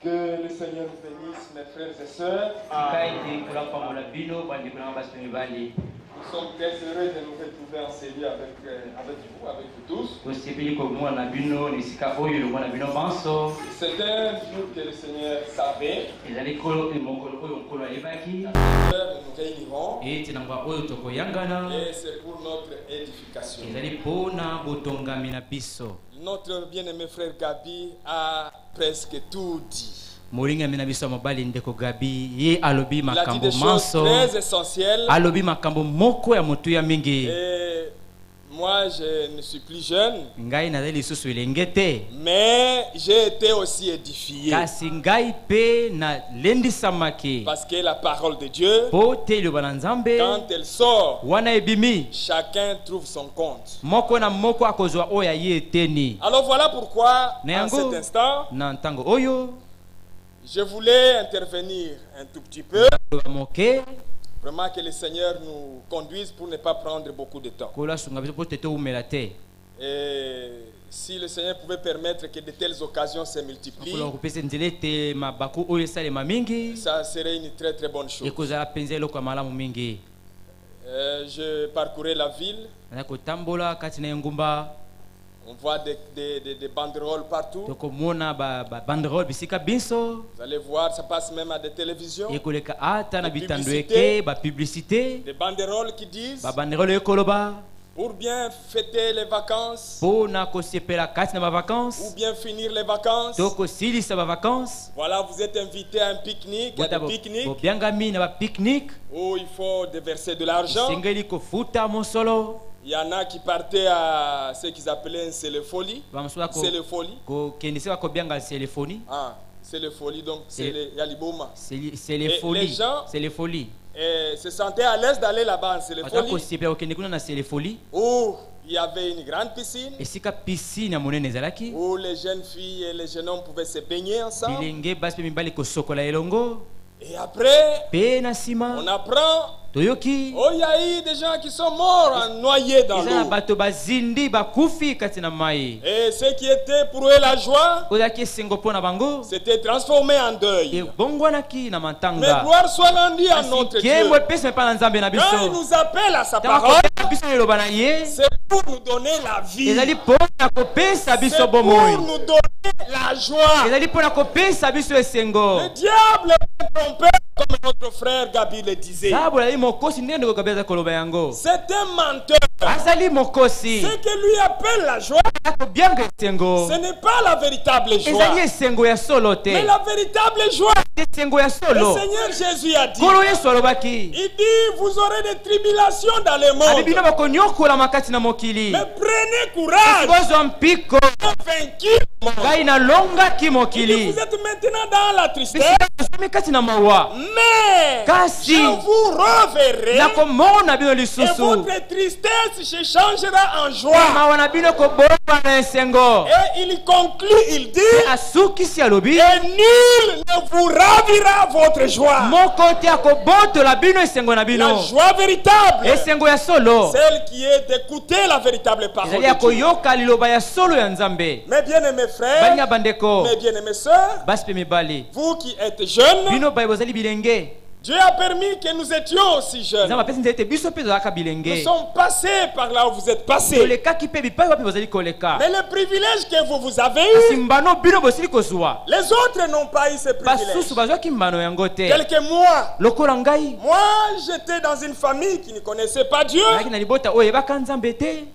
Que le Seigneur nous bénisse, mes frères et sœurs. Nous sommes très heureux de nous retrouver en série avec vous, avec vous tous. C'est un jour que le Seigneur savait. Nous réunirons. Et c'est pour notre édification. Notre bien-aimé frère Gabi a presque tout dit. Il a dit des choses très essentielles. Et moi, je ne suis plus jeune, mais j'ai été aussi édifié. Parce que la parole de Dieu, quand elle sort, chacun trouve son compte. Alors voilà pourquoi, en cet instant, je voulais intervenir un tout petit peu. Vraiment que le Seigneur nous conduise pour ne pas prendre beaucoup de temps. Et si le Seigneur pouvait permettre que de telles occasions se multiplient, ça serait une très très bonne chose. Je parcourais la ville. On voit des banderoles partout. Vous allez voir, ça passe même à des télévisions. Des publicités. Des banderoles qui disent pour bien fêter les vacances, ou bien finir les vacances. Voilà, vous êtes invité à un pique-nique, où il faut déverser de l'argent. Il y en a qui partaient à ce qu'ils appelaient c'est le folie. C'est le folie. Ah, c'est le folie, donc c'est le Yaliboma. C'est les folies. Les gens se sentaient à l'aise d'aller là-bas, c'est le folie. Où il y avait une grande piscine. Où les jeunes filles et les jeunes hommes pouvaient se baigner ensemble. Et après, on apprend. Oh, il y a eu des gens qui sont morts noyés dans l'eau. Et ce qui était pour eux la joie, c'était transformé en deuil. Mais gloire soit rendue à notre Dieu. Quand il nous appelle à sa parole, c'est pour nous donner la vie. C'est pour nous donner la joie. Le diable est trompé, comme notre frère Gabi le disait. C'est un menteur. Ce que lui appelle la joie, ce n'est pas la véritable joie. Mais la véritable joie, le Seigneur Jésus a dit, il dit, vous aurez des tribulations dans le monde. Mais prenez courage. Vaincu. Il dit, vous êtes maintenant dans la tristesse. Mais je vous reverrai. Et votre tristesse se changera en joie. Et il conclut, il dit, et nul ne vous ravira votre joie. La joie véritable, celle qui est d'écouter la véritable parole de Dieu. Mes bien-aimés frères, mes bien-aimées sœurs, vous qui êtes jeunes, Dieu a permis que nous étions aussi jeunes. Nous sommes passés par là où vous êtes passés. Mais le privilège que vous avez eu, les autres n'ont pas eu ce privilège. Quelques mois, moi j'étais dans une famille qui ne connaissait pas Dieu.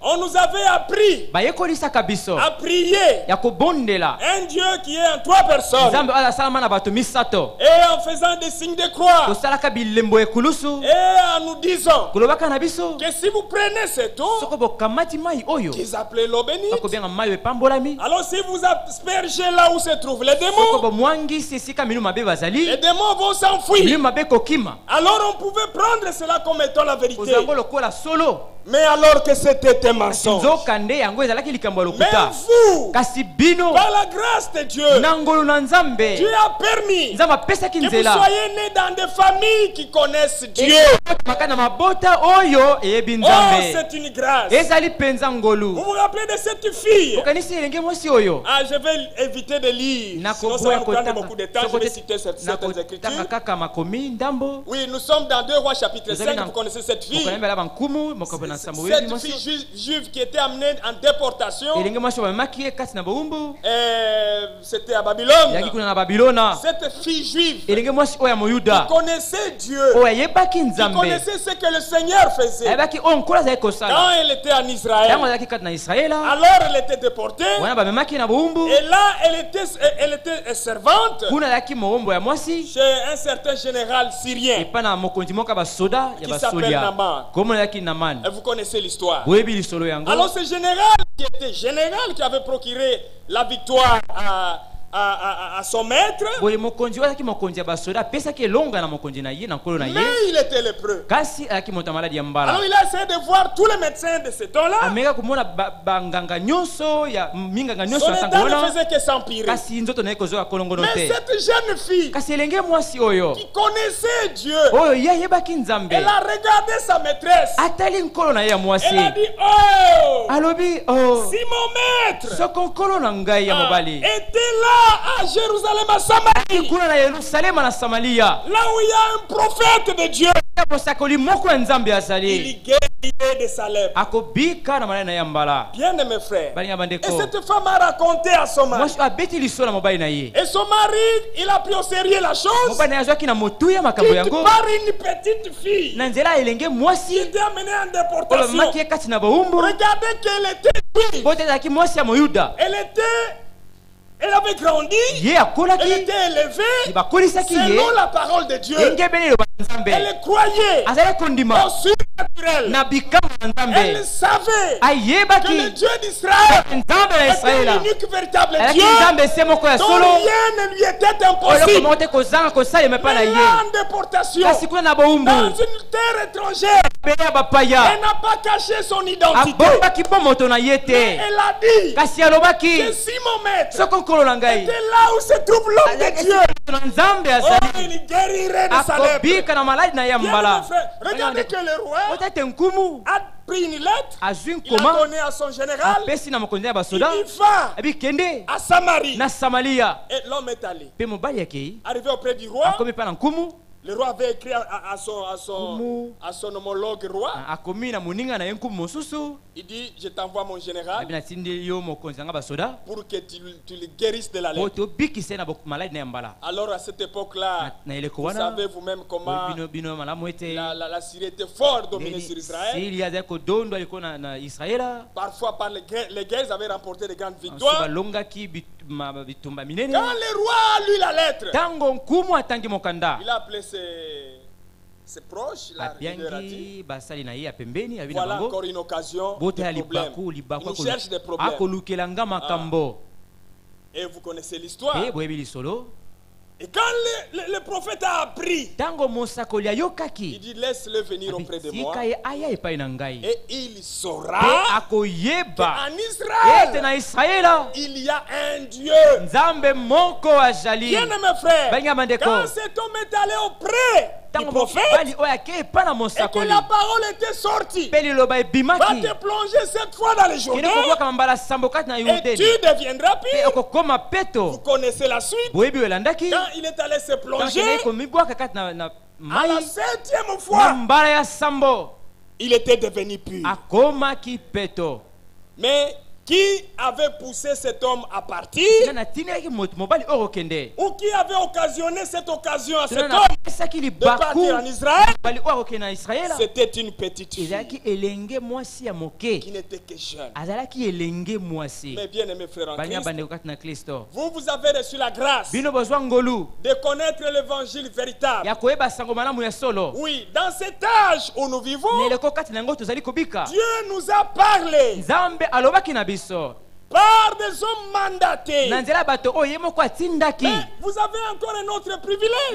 On nous avait appris à prier un Dieu qui est en 3 personnes. Et en faisant des signes de croix. Et en nous disant que si vous prenez cette eau qu'ils appelaient l'eau bénite, alors si vous aspergez là où se trouvent les démons vont s'enfuir. Alors on pouvait prendre cela comme étant la vérité. Mais alors que c'était un mensonge. Mais vous, par la grâce de Dieu, Dieu a permis que vous soyez nés dans des familles familles qui connaissent Dieu. Oh, c'est une grâce. Vous vous rappelez de cette fille? Ah, je vais éviter de lire. Sinon, ça va nous prendre beaucoup de temps. Je vais citer certaines écritures. Oui, nous sommes dans 2 Rois chapitre 5. Vous connaissez cette fille. Cette fille juive qui était amenée en déportation. C'était à Babylone. Cette fille juive qui connaissait Dieu, qui connaissait ce que le Seigneur faisait. Quand elle était en Israël, alors elle était déportée. Et là, elle était servante chez un certain général syrien qui s'appelle Naman. Et vous connaissez l'histoire. Alors ce général qui avait procuré la victoire à son maître, mais il était lépreux. Alors il a essayé de voir tous les médecins de ce temps-là. Son état ne faisait que s'empirer. Mais cette jeune fille qui connaissait Dieu, elle a regardé sa maîtresse. Elle a dit, oh, si mon maître était là à Jérusalem, à Samarie, là où il y a un prophète de Dieu, il guérit de sa lèpre. Bien aimé frère, et cette femme a raconté à son mari, et son mari, il a pris au sérieux la chose, qu'il par une petite fille qui était amenée en déportation. Regardez qu'elle était elle avait grandi, elle était élevée selon la parole de Dieu. Elle croyait au surnaturel. Elle savait que le Dieu d'Israël était l'unique véritable Dieu, dont rien ne lui était impossible. Mais là, en déportation, dans une terre étrangère, elle n'a pas caché son identité. Mais elle a dit que si mon maître était là où se trouve l'homme de Dieu, oh, il guérirait de sa lèpre. Regardez que le roi a pris une lettre, il a donné à son général, il dit va à Samarie. Et l'homme est allé. Arrivé auprès du roi, le roi avait écrit à son homologue roi. Il dit, je t'envoie mon général pour que tu le guérisses de la lèpre. Alors à cette époque-là, vous savez vous-même comment la Syrie était fort dominée sur Israël. Parfois par les guerres, ils avaient remporté de grandes victoires. Quand le roi a lu la lettre, il a appelé ses proches, il leur a dit, voilà encore une occasion de problème. Il cherche des problèmes. Et vous connaissez l'histoire. Et quand le prophète a appris, il dit laisse-le venir auprès de moi et il saura qu'en Israël il y a un Dieu. Bien aimé frère, quand cet homme est allé auprès du prophète et que la parole était sortie, va te plonger cette fois dans les Jourdain et tu deviendras pire. Vous connaissez la suite. Quand il est allé se plonger, à la 7e fois, il était devenu pur. Mais qui avait poussé cet homme à partir, ou qui avait occasionné cette occasion à cet homme de partir en Israël, c'était une petite fille qui n'était que jeune. Mais bien aimé frère en Christ, vous avez reçu la grâce de connaître l'évangile véritable. Oui, dans cet âge où nous vivons, Dieu nous a parlé. par des hommes mandatés. Mais vous avez encore un autre privilège.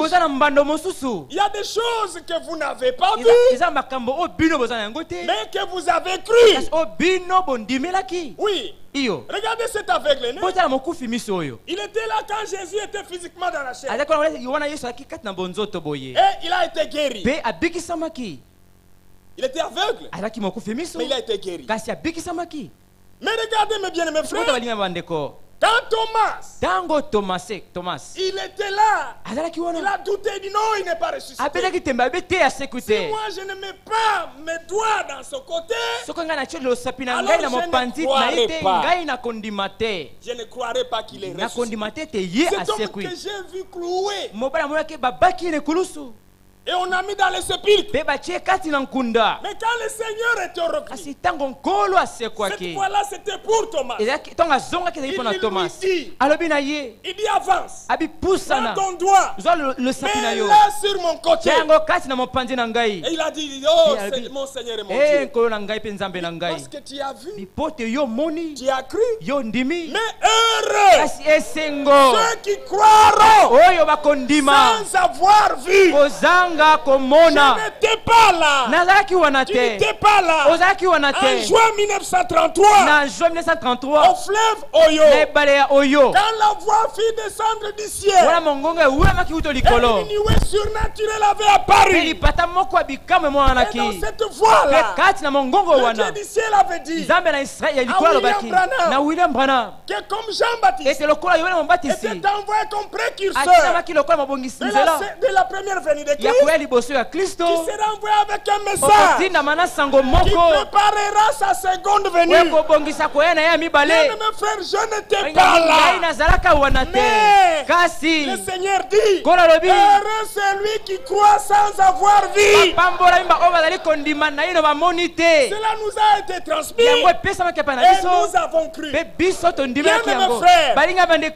Il y a des choses que vous n'avez pas vues, mais que vous avez cru. Oui. Regardez cet aveugle. Il était là quand Jésus était physiquement dans la chair. Et il a été guéri. Il était aveugle, mais il a été guéri. Mais regardez mes bien-aimés frères, quand Thomas, il était là, il a douté, il dit non, il n'est pas ressuscité. Si moi je ne mets pas mes doigts dans son côté, alors je ne croirais pas qu'il est ressuscité. Cet homme que j'ai vu cloué, et on a mis dans les sépulcres. Mais quand le Seigneur était revenu, cette fois-là c'était pour Thomas. Il dit avance, prends ton doigt, mets-le sur mon côté. Et il a dit, oh mon Seigneur et mon Dieu, parce que tu as vu, tu as cru, mais heureux ceux qui croiront sans avoir vu. Je n'étais pas là. Tu n'étais pas là. En juin 1933, au fleuve Oyo, quand la voix fit descendre du ciel, un nuée surnaturel avait apparu. Et dans cette voix-là, le Dieu du ciel avait dit à William Branham que comme Jean-Baptiste était envoyé comme précurseur de la première venue de Christ, qui sera envoyé avec un message qui préparera sa seconde venue. Bien, mes frères, je n'étais pas là. Mais le Seigneur dit, heureux celui qui croit sans avoir vu. Cela nous a été transmis et nous avons cru. Bien, mes frères,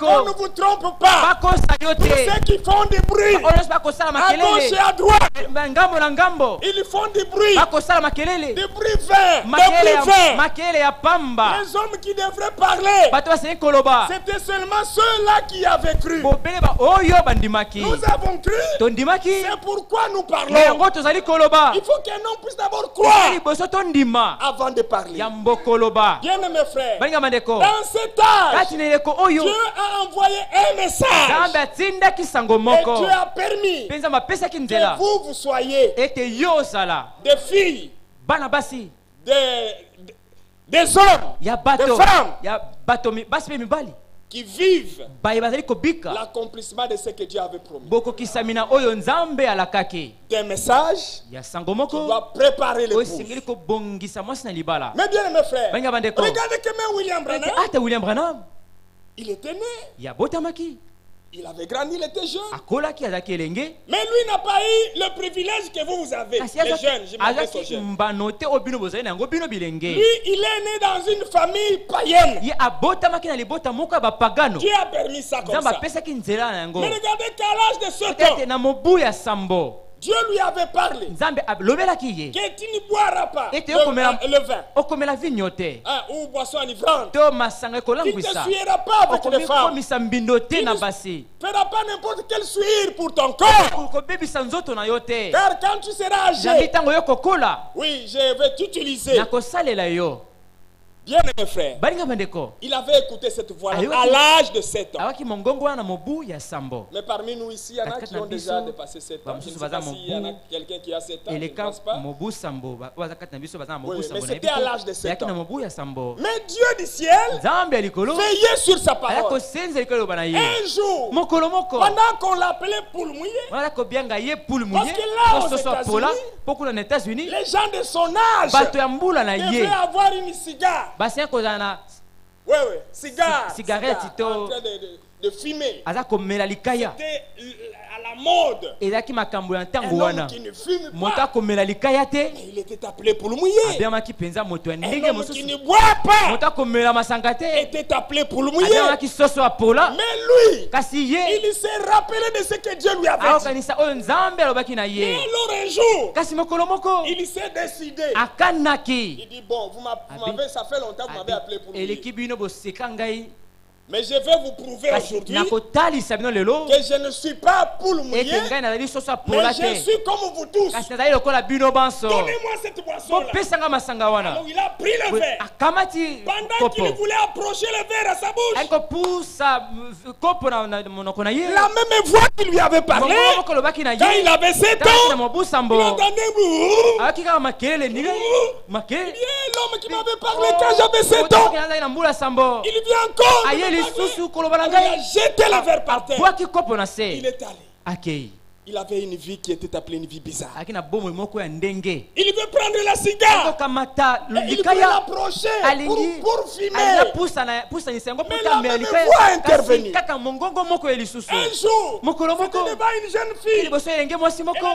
on ne vous trompe pas. Tous ceux qui font du bruit à gauche et à droite, ils font du bruit vain, les hommes qui devraient parler, c'était seulement ceux-là qui avaient cru. Nous avons cru, c'est pourquoi nous parlons. Il faut qu'un homme puisse d'abord croire avant de parler. Bien, mes frères, dans cet âge, Dieu a envoyé un message et Dieu a permis que vous soyez des filles, des hommes, des femmes qui vivent l'accomplissement de ce que Dieu avait promis. Des messages qui doivent préparer l'épouse. Mais bien, mes frères, regardez comment William Branham, il était né. Il avait grandi, il était jeune. Mais lui n'a pas eu le privilège que vous avez, les jeunes. Je m'adresse aux jeunes. Lui, il est né dans une famille païenne. Dieu a permis ça comme ça. Mais regardez qu'à l'âge de 7 ans, Dieu lui avait parlé que tu ne boiras pas le vin ou boisson enivrante. Tu ne te suiras pas avec les femmes. Tu ne feras pas n'importe quel souillure pour ton corps. Car quand tu seras âgé, oui, je vais t'utiliser. Bien, mes frères, il avait écouté cette voix-là à l'âge de 7 ans. Mais parmi nous ici, il y en a qui ont déjà dépassé 7 ans. Je ne sais pas s'il y en a quelqu'un qui a 7 ans, je ne pense pas. Oui, mais c'était à l'âge de 7 ans. Mais Dieu du ciel veillait sur sa parole. Un jour, pendant qu'on l'appelait poule mouillée, parce que là aux États-Unis, les gens de son âge devaient avoir une cigare. Oui, cigarette en train de fumer. C'était à la mode. Un homme qui ne fume pas. Mais il était appelé pour le mouiller. Un homme qui ne boit pas était appelé pour le mouiller. Mais lui, il s'est rappelé de ce que Dieu lui avait dit. Mais alors un jour, il s'est décidé. Il dit, bon, vous m'avez, ça fait longtemps que vous m'avez appelé pour le mouiller. Mais je vais vous prouver aujourd'hui que je ne suis pas pour le mouiller, mais je suis comme vous tous. Donnez-moi cette boisson-là. Alors il a pris le verre. Pendant qu'il voulait approcher le verre à sa bouche, la même voix qui lui avait parlé, quand il avait 7 ans, il entendait l'homme qui m'avait parlé quand j'avais 7 ans, il vient encore. Il a jeté le verre par terre. Il est allé. Il avait une vie qui était appelée une vie bizarre. Il veut prendre la cigare. Il veut l'approcher pour fumer. Mais la même voix intervenue. Un jour, c'était devant une jeune fille. Elle a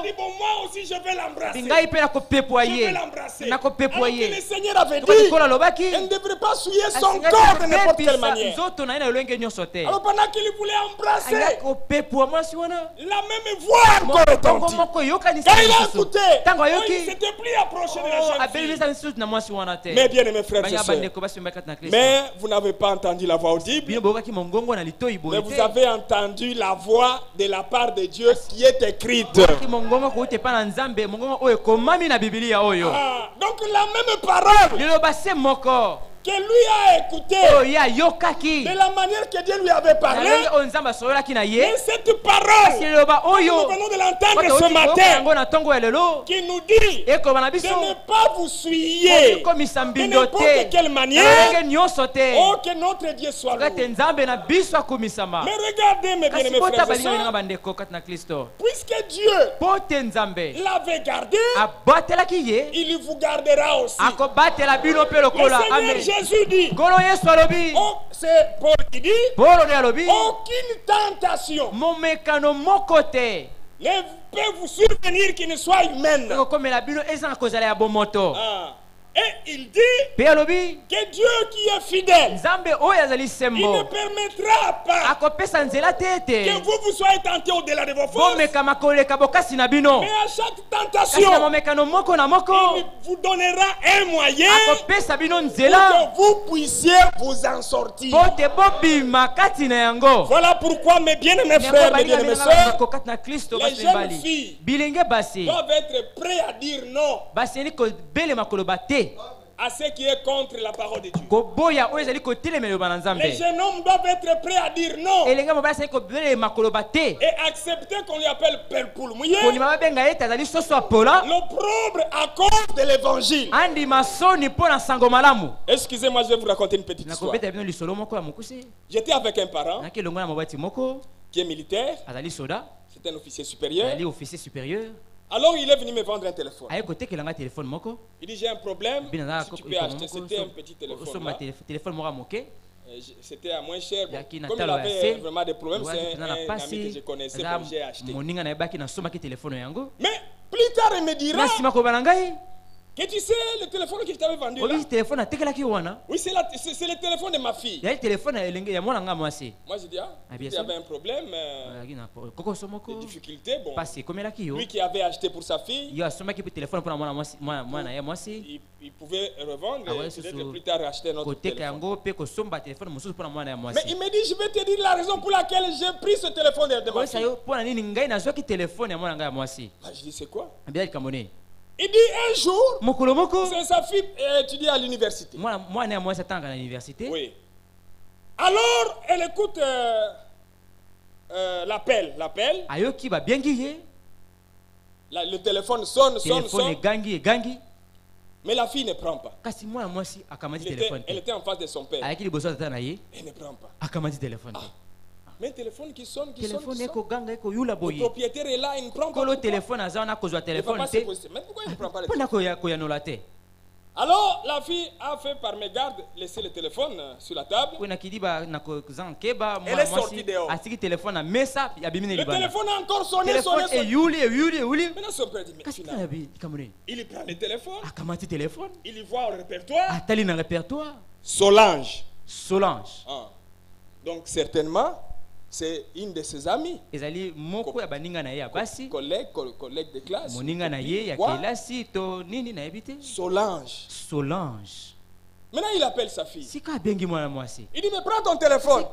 dit, bon, moi aussi je vais l'embrasser. Je vais l'embrasser. Alors que le Seigneur avait dit, elle ne devrait pas souiller son corps de n'importe quelle manière. Alors pendant qu'il voulait embrasser, la même voix encore retentit. Quand il a écouté, il s'était plus approché de la jeune fille. Mais bien aimés frères et sœurs, mais vous n'avez pas entendu la voix audible, mais vous avez entendu la voix de la part de Dieu qui est écrite. Donc la même parole que lui a écouté de la manière que Dieu lui avait parlé. Mais cette parole, nous venons de l'entendre ce matin, qui nous dit de ne pas vous souiller de n'importe quelle manière. Oh, que notre Dieu soit loué. Mais regardez, mes bien-aimés frères et sœurs, puisque Dieu l'avait gardé, il vous gardera aussi. Le Seigneur Jésus dit, c'est Paul qui dit, aucune tentation ne peut vous survenir qui ne soit humaine. Et il dit que Dieu qui est fidèle, il ne permettra pas que vous soyez tentés au-delà de vos forces. Mais à chaque tentation, il vous donnera un moyen pour que vous puissiez vous en sortir. Voilà pourquoi, mes bien-aimés frères, mes bien-aimés sœurs, les jeunes filles doivent être prêts à dire non à ce qui est contre la parole de Dieu. Les jeunes hommes doivent être prêts à dire non et accepter qu'on lui appelle père pour le mouiller, l'opprobre à cause de l'évangile. Excusez-moi, je vais vous raconter une petite histoire. J'étais avec un parent qui est militaire, c'est un officier supérieur. Alors il est venu me vendre un téléphone. Il dit, j'ai un problème, si tu peux acheter. C'était un petit téléphone là. C'était à moins cher. Bon, comme il avait vraiment des problèmes, c'est un ami que je connaissais, donc j'ai acheté. Mais plus tard il me dira que tu sais le téléphone que je t'avais vendu là? Oui, c'est le téléphone de ma fille. Moi je dis, il y avait un problème, des difficultés. Bon, lui qui avait acheté pour sa fille, il pouvait revendre et peut-être plus tard acheter un autre téléphone. Mais il me dit, je vais te dire la raison pour laquelle j'ai pris ce téléphone de ma fille. Je dis, c'est quoi? Il dit un jour, c'est sa fille étudie à l'université. Oui. Alors, elle écoute l'appel. Le téléphone sonne. Mais la fille ne prend pas. Elle était en face de son père. Elle ne prend pas. Mais un téléphone qui sonne. Le propriétaire est là, il ne prend pas. Il ne va pas se poser. Mais pourquoi il ne prend pas le téléphone? Alors la fille a fait par mégarde laisser le téléphone sur la table. Elle est sortie dehors. Le téléphone a encore sonné. Maintenant son père dit, mais finalement, il prend le téléphone. Il y voit au répertoire. Solange. Ah. Donc certainement, c'est une de ses amies. Collègue de classe. Solange. Maintenant il appelle sa fille. Il dit, mais prends ton téléphone.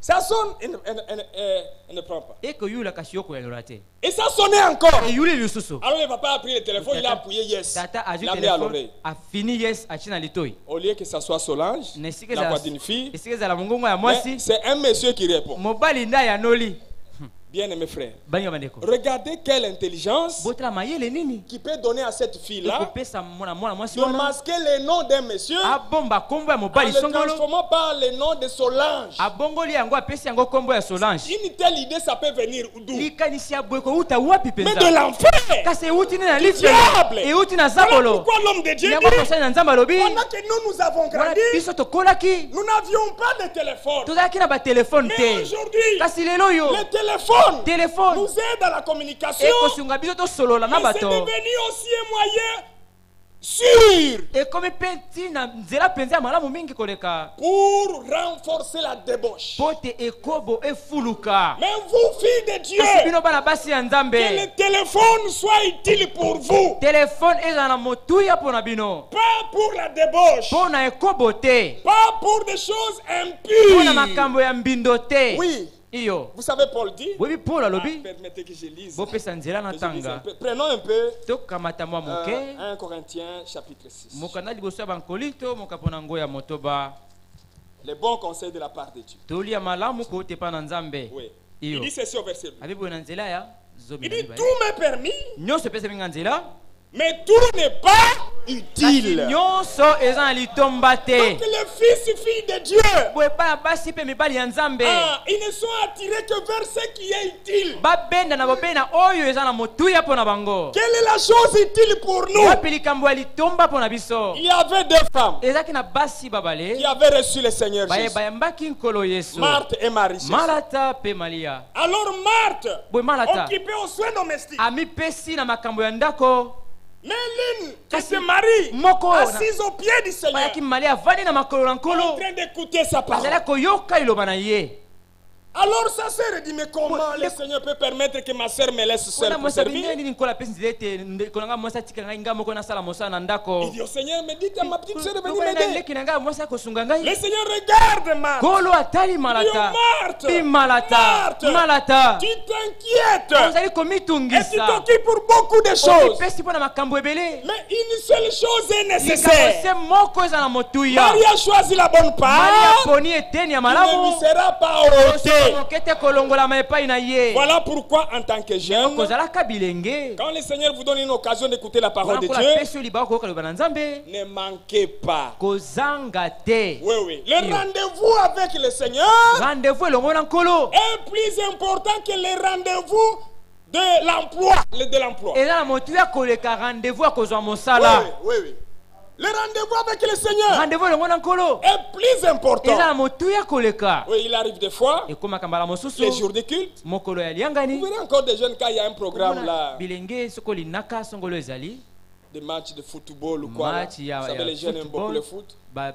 Ça sonne, elle ne prend pas. Et ça sonnait encore. Alors le papa a pris le téléphone, il a appuyé yes. Il a mis à l'oreille. Au lieu que ça soit Solange, la voix d'une fille, c'est un monsieur qui répond. Bien-aimés frères, regardez quelle intelligence qui peut donner à cette fille-là de masquer le nom d'un monsieur en le transformant par le nom de Solange. Une telle idée, ça peut venir d'où? Mais de l'enfer, du diable. Voilà pourquoi l'homme de Dieu dit, pendant que nous avons grandi, nous n'avions pas de téléphone. Mais aujourd'hui, le téléphone nous aide à la communication, mais c'est devenu aussi un moyen sûr pour renforcer la débauche. Mais vous, filles de Dieu, que le téléphone soit utile pour vous, pas pour la débauche, pas pour des choses impures. Oui. Vous savez, Paul dit, permettez que je lise. Prenons un peu 1 Corinthiens chapitre 6. Les bons conseils de la part de Dieu. Oui. Il dit ceci au verset 2. Il dit, tout m'est permis, mais tout n'est pas utile. Donc les fils et filles de Dieu, ils ne sont attirés que vers ce qui est utile. Quelle est la chose utile pour nous? Il y avait deux femmes qui avaient reçu le Seigneur Jésus, Marthe et Marie. Alors Marthe, occupée aux soins domestiques, mais l'une qui se marie, assise au pied du Seigneur, en train d'écouter sa parole. Alors sa sœur dit, mais comment le Seigneur peut permettre que ma sœur me laisse seule pour servir? Il dit au Seigneur, mais dites à ma petite sœur de venir m'aider. Le Seigneur regarde Marthe. Il dit, Marthe, tu t'inquiètes et tu t'occupes pour beaucoup de choses. Mais une seule chose est nécessaire. Marie a choisi la bonne part. Il ne lui sera pas ôté. Voilà pourquoi en tant que jeune, quand le Seigneur vous donne une occasion d'écouter la parole de Dieu, ne manquez pas. Oui. Le rendez-vous avec le Seigneur est plus important que le rendez-vous de l'emploi. Oui. Le rendez-vous avec le Seigneur est plus important. Oui, il arrive des fois, les jours de culte, vous verrez encore des jeunes quand il y a un programme là, des matchs de football ou quoi. Vous savez, les jeunes aiment beaucoup le foot. Ah,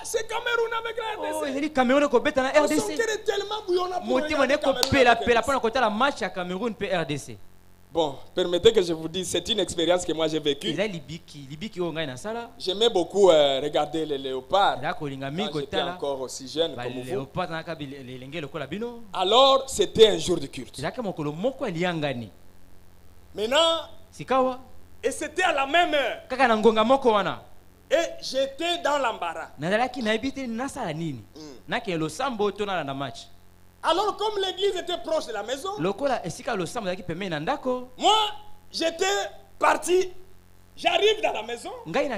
c'est Cameroun avec la RDC. On sentait tellement bouillonnant pour regarder Cameroun avec RDC. Bon, permettez que je vous dise, c'est une expérience que moi j'ai vécue. J'aimais beaucoup regarder les léopards quand j'étais encore aussi jeune comme vous. Alors, c'était un jour de culte. Maintenant, et c'était à la même heure. Et j'étais dans l'embarras. Alors, comme l'église était proche de la maison, moi, j'étais parti. J'arrive dans la maison. Et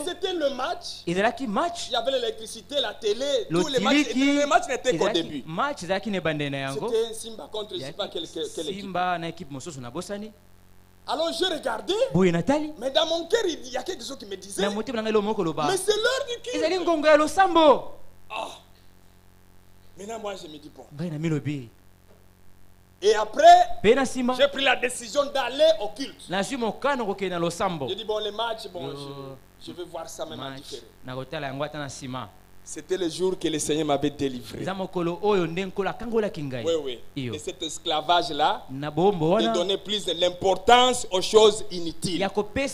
c'était le match. Il y avait l'électricité, la télé, tous les matchs. Les matchs n'étaient qu'au début. C'était Simba contre je ne sais pas quelle équipe. Alors je regardais, mais dans mon cœur il y a quelque chose qui me disait, mais c'est l'heure du culte. Oh. Maintenant moi je me dis bon. Et après, j'ai pris la décision d'aller au culte. Je dis bon les matchs, bon, je vais voir ça même en différé. C'était le jour que le Seigneur m'avait délivré. Oui. Et cet esclavage-là, de donner plus de l'importance aux choses inutiles. Et quand je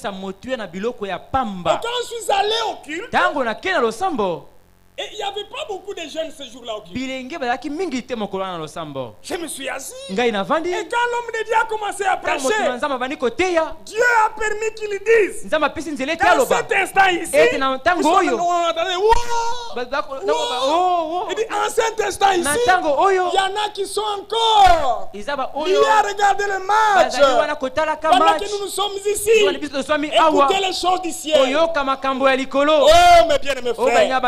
suis allé au culte, et il n'y avait pas beaucoup de jeunes ce jour-là au culte. Je me suis assis. Et quand l'homme de Dieu a commencé à prêcher, Dieu a permis qu'il dise. Dans cet instant ici, il dit en cet instant ici, il y en a qui sont encore liés à regarder le match. Pendant que nous nous sommes ici, écoutez les choses du ciel. Oh mes bien-aimés frères,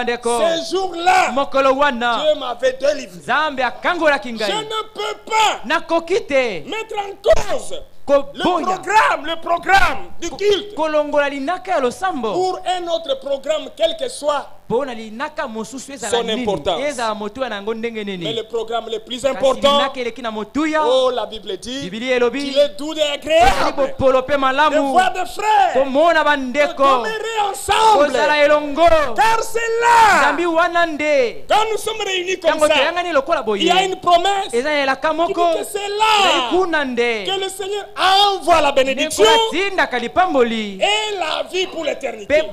ce jour-là, Dieu m'avait délivré. Je ne peux pas mettre en cause le programme du culte pour un autre programme, quel que soit son importance. Mais le programme le plus important, oh la Bible dit qu'il est doux et agréable de voir des frères, de demeurer ensemble. Car c'est là, quand nous sommes réunis comme ça, il y a une promesse qui dit que c'est là que le Seigneur envoie la bénédiction et la vie pour l'éternité. Mais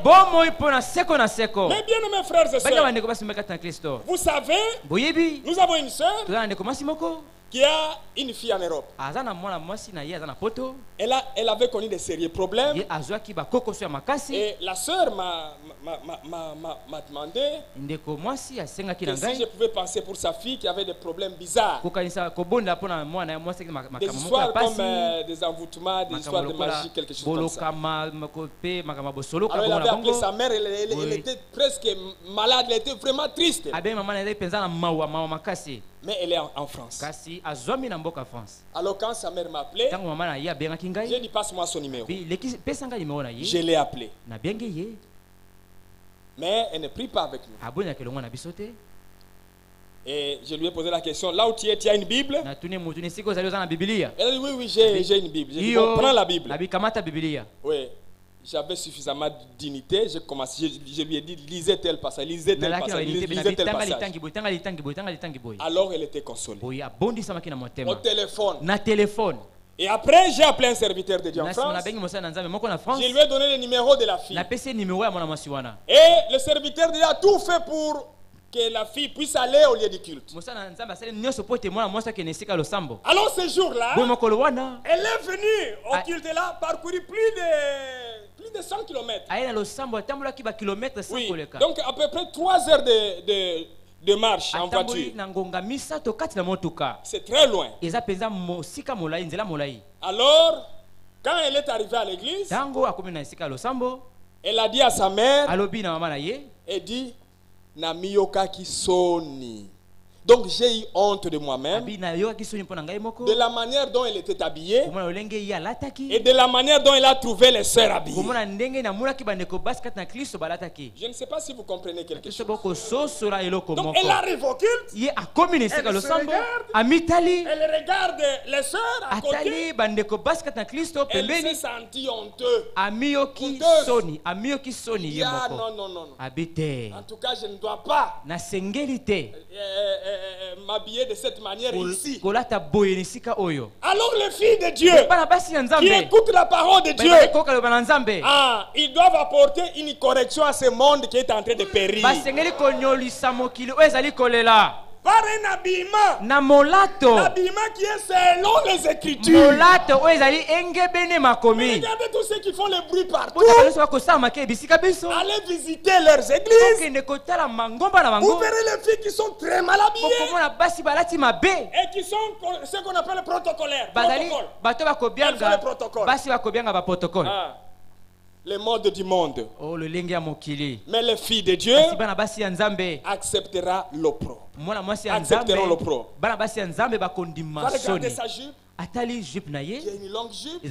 bien mes frères et sœurs, vous savez, nous avons une sœur qui a une fille en Europe. Elle avait connu des sérieux problèmes. Et la sœur m'a demandé que si je pouvais penser pour sa fille qui avait des problèmes bizarres. Des histoires comme des envoûtements, des histoires de magie, quelque chose comme ça. Alors elle avait appelé sa mère, elle était presque malade, elle était vraiment triste. Mais elle est en France. Alors quand sa mère m'a appelé, j'ai dit passe-moi son numéro. Je l'ai appelé. Mais elle ne prie pas avec nous. Et je lui ai posé la question, là où tu es, tu as une Bible? Elle a dit oui, j'ai une Bible. J'ai dit bon, prends la Bible. Oui. J'avais suffisamment de dignité, je lui ai dit lisez tel passage, lisez tel passage, lisez tel passage. Alors elle était consolée. Au téléphone. Et après j'ai appelé un serviteur de Dieu en France. Je lui ai donné le numéro de la fille. Et le serviteur de Dieu a tout fait pour que la fille puisse aller au lieu du culte. Alors ce jour-là, elle est venue au culte et là, parcouru plus de 100 km. Oui, donc à peu près 3 heures de marche en voiture. C'est très loin. Alors, quand elle est arrivée à l'église, elle a dit à sa mère, elle dit, Namiyoka Kisoni. Donc j'ai eu honte de moi-même, de la manière dont elle était habillée et de la manière dont elle a trouvé les sœurs habillées. Je ne sais pas si vous comprenez quelque chose. Donc elle arrive au culte, elle se regarde, elle regarde les sœurs à côté, elle s'est sentie honteuse. Non. En tout cas, je ne dois pas m'habiller de cette manière ici. Alors les filles de Dieu qui écoutent la parole de Dieu, ils doivent apporter une correction à ce monde qui est en train de périr. Par un habillement, l'habillement qui est selon les Écritures. Regardez tous ceux qui font le bruit partout. Allez visiter leurs églises. Vous verrez les filles qui sont très mal habillées et qui sont ce qu'on appelle protocolaires. Les modes du monde. Mais les filles de Dieu accepteront l'opprobre. Va regarder sa jupe. qui a une longue jupe.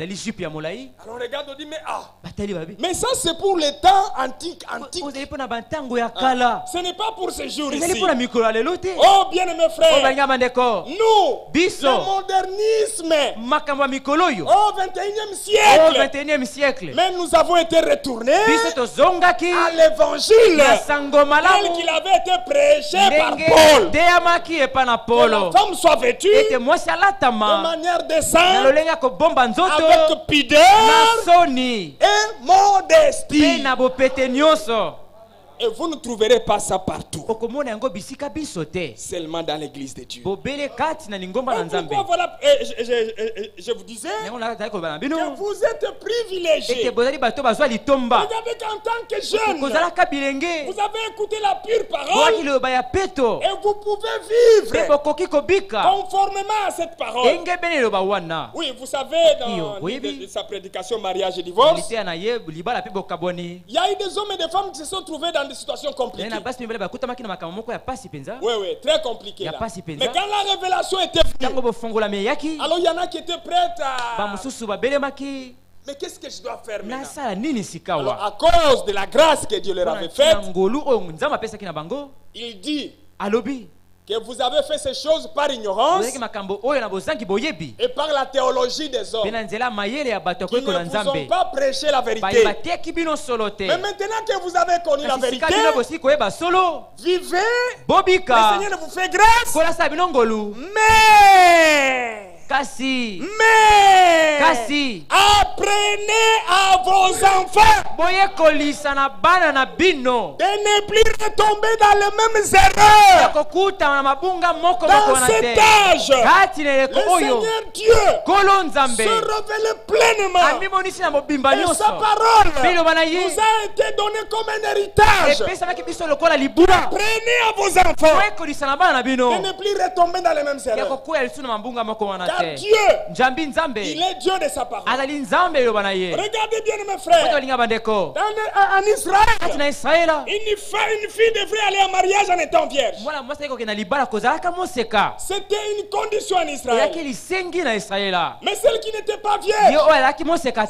Alors regarde, on dit mais mais ça c'est pour les temps antiques. Ce n'est pas pour ces jours ici. Oh bien-aimés frères, nous, le modernisme, au 21e siècle, mais nous avons été retournés à l'évangile tel qu'il avait été prêché par Paul. Que la femme soit vêtue de manière décente, avec pudeur et modestie. Et vous ne trouverez pas ça partout. Seulement dans l'église de Dieu. Pourquoi voilà, je vous disais que vous êtes privilégiés. Regardez qu'en tant que jeune, vous avez écouté la pure parole et vous pouvez vivre conformément à cette parole. Oui, vous savez, dans sa prédication mariage et divorce, il y a eu des hommes et des femmes qui se sont trouvés dans des situations compliquées. Oui, très compliquées là. Mais quand la révélation était venue, alors il y en a qui étaient prêts à... Mais qu'est-ce que je dois faire maintenant? Alors, à cause de la grâce que Dieu leur avait faite, il dit que vous avez fait ces choses par ignorance et par la théologie des hommes qui ne vous ont pas prêché la vérité. Mais maintenant que vous avez connu la vérité, vivez, le Seigneur vous fait grâce, mais apprenez à vos enfants de ne plus retomber dans les mêmes erreurs. Dans cet âge, le Seigneur Dieu se révèle pleinement et sa parole nous a été donnée comme un héritage. Apprenez à vos enfants de ne plus retomber dans les mêmes erreurs. Car Dieu, il est Dieu de sa parole. Regardez bien mes frères, en Israël, une fille devrait aller en mariage en étant vierge. C'était une condition en Israël. Mais celle qui n'était pas vierge,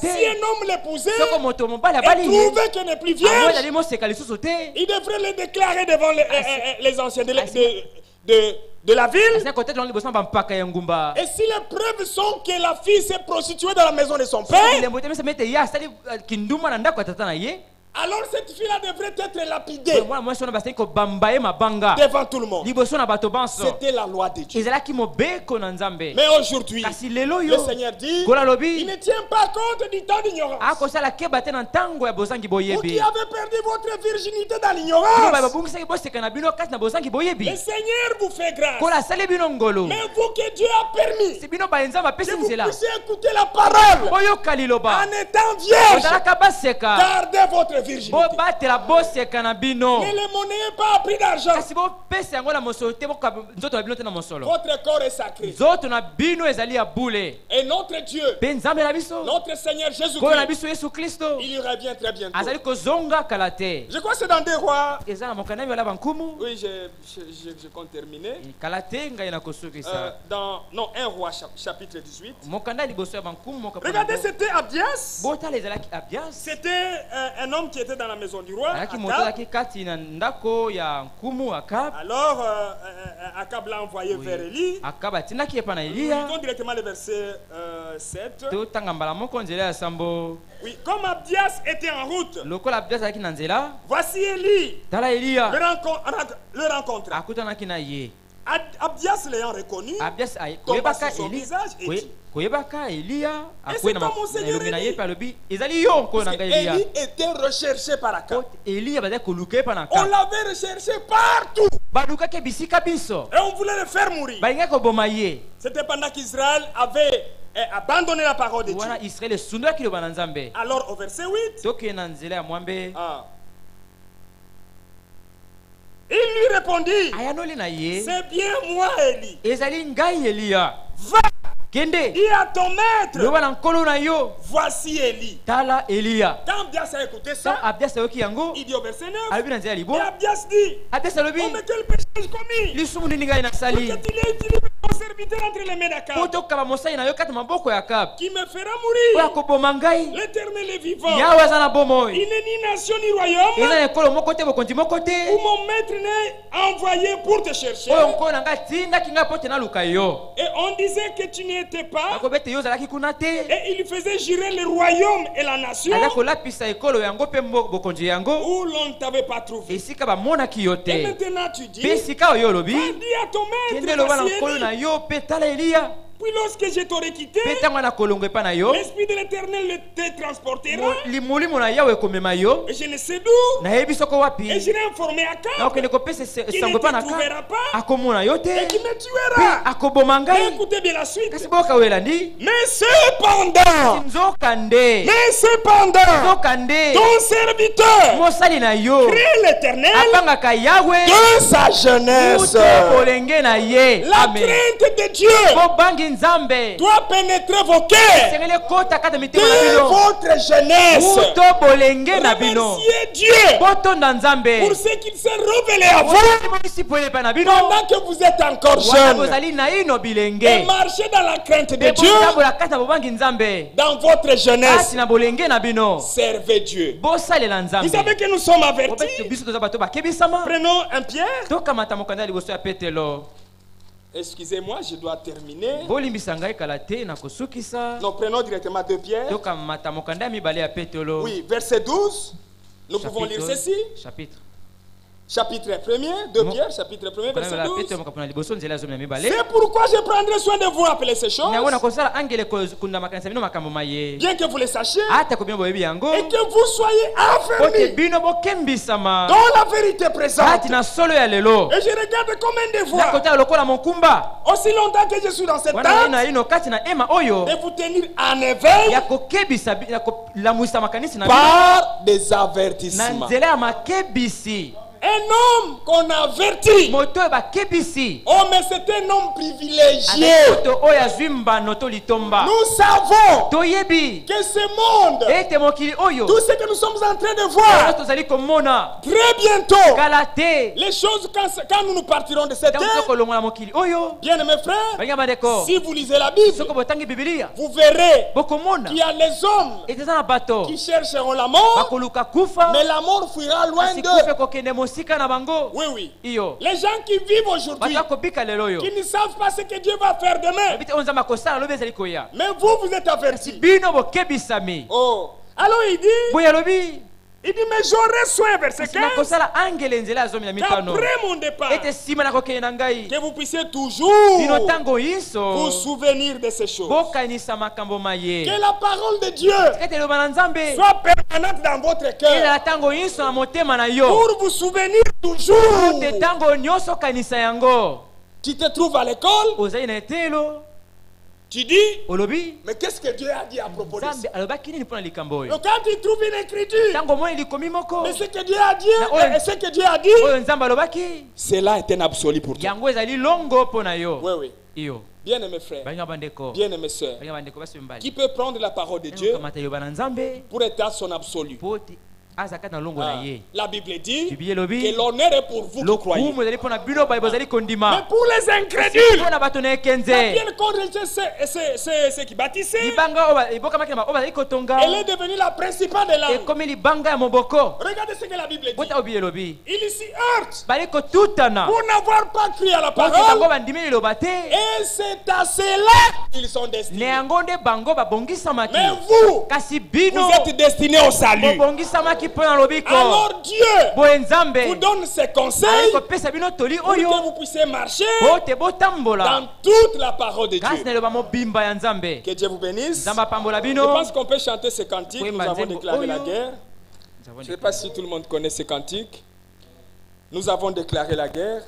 si un homme l'épousait et trouvait qu'elle n'est plus vierge, il devrait le déclarer devant les anciens de la ville. Et si les preuves sont que la fille s'est prostituée dans la maison de son père, alors cette fille-là devrait être lapidée devant tout le monde. C'était la loi de Dieu. Mais aujourd'hui, le Seigneur dit, il ne tient pas compte du temps d'ignorance. Vous qui avez perdu votre virginité dans l'ignorance, le Seigneur vous fait grâce. Mais vous que Dieu a permis que vous puissiez écouter la parole en étant vierge, gardez votre virginité. Ne les monnayez pas à prix d'argent. Votre corps est sacré. Et notre Dieu, notre Seigneur Jésus-Christ, il y revient très bientôt. Je crois que c'est dans 2 Rois. Oui, je compte terminer. Dans 1 Roi chapitre 18. Regardez, c'était Abdias. C'était un homme qui était dans la maison du roi. Alors Akab l'a envoyé vers Élie. Nous directement le verset 7. Oui, comme Abdias était en route, voici Élie le rencontre. Abdias l'ayant reconnu, tomba sur son visage et dit, et c'est pas mon Seigneur Élie. Élie était recherché par Akab. On l'avait recherché partout. Et on voulait le faire mourir. C'était pendant qu'Israël avait abandonné la parole de Dieu. Alors au verset 8, il lui répondit, c'est bien moi Élie. Va, dis à ton maître, voici Élie. Quand Abdias a écouté ça, il dit au verset 9, et Abdias dit, oh mais quel péché j'ai commis, pour que tu l'aies utilisé pour serviteur entre les mains d'Akab, qui me fera mourir. L'Éternel est vivant. Il n'est ni nation ni royaume où mon maître n'est envoyé pour te chercher. Et on disait que tu n'y étais pas. Et il faisait jurer le royaume et la nation où l'on ne t'avait pas trouvé. Et maintenant tu dis, va dire à ton maître, puis lorsque je t'aurai quitté, l'Esprit de l'Éternel te transportera. Et je ne sais d'où. Et j'irai informer Akab qui ne te trouvera pas et qui me tuera. Mais écoutez bien la suite. Mais cependant, ton serviteur crie l'Éternel de sa jeunesse. La crainte de Dieu doit pénétrer vos cœurs de votre jeunesse. Remerciez Dieu pour ce qu'il s'est révélé à vous pendant que vous êtes encore jeune. Et marchez dans la crainte de Dieu dans votre jeunesse. Servez Dieu. Vous savez que nous sommes avertis. Prenons un Pierre. Excusez-moi, je dois terminer. Donc prenons directement 2 Pierre. Oui, verset 12. Nous pouvons lire ceci. Chapitre 1er, 2 Pierre, chapitre 1er, verset 12. C'est pourquoi je prendrai soin de vous rappeler ces choses. Bien que vous les sachiez. Et que vous soyez affermis dans la vérité présente. Et je regarde comme un devoir. Aussi longtemps que je suis dans cette tente, de vous tenir en éveil par des avertissements. Un homme qu'on avertit. Oh, mais c'est un homme privilégié. Nous savons que ce monde, tout ce que nous sommes en train de voir, très bientôt, les choses, quand nous partirons de cette terre, bien mes frères, si vous lisez la Bible, vous verrez qu'il y a les hommes qui chercheront la mort, mais la mort fuira loin d'eux. Oui, oui. Les gens qui vivent aujourd'hui, qui ne savent pas ce que Dieu va faire demain. Mais vous êtes avertis. Oh. Alors il dit, mais j'aurai soin, verset 15, qu'après mon départ, que vous puissiez toujours vous souvenir de ces choses. Que la parole de Dieu soit permanente dans votre cœur pour vous souvenir toujours. Tu te trouves à l'école, tu dis, mais qu'est-ce que Dieu a dit à propos de ça? Donc quand tu trouves une écriture, mais ce que Dieu a dit, ce que Dieu a dit, cela est un absolu pour toi. Oui, oui. Bien aimé frère, bien aimé soeur, qui peut prendre la parole de Dieu pour être à son absolu? La Bible dit que l'honneur est pour vous qui croyez. Mais pour les incrédules, la congregation ceux qui bâtissaient, elle est devenue la principale de l'âme. Regardez ce que la Bible dit. Il s'y heurte pour n'avoir pas cru à la parole. Et c'est à cela qu'ils sont destinés. Mais vous, vous êtes destinés au salut. Alors Dieu vous donne ses conseils pour que vous puissiez marcher dans toute la parole de Dieu. Que Dieu vous bénisse. Je pense qu'on peut chanter ces cantiques. Nous avons déclaré la guerre. Je ne sais pas si tout le monde connaît ces cantiques. Nous avons déclaré la guerre.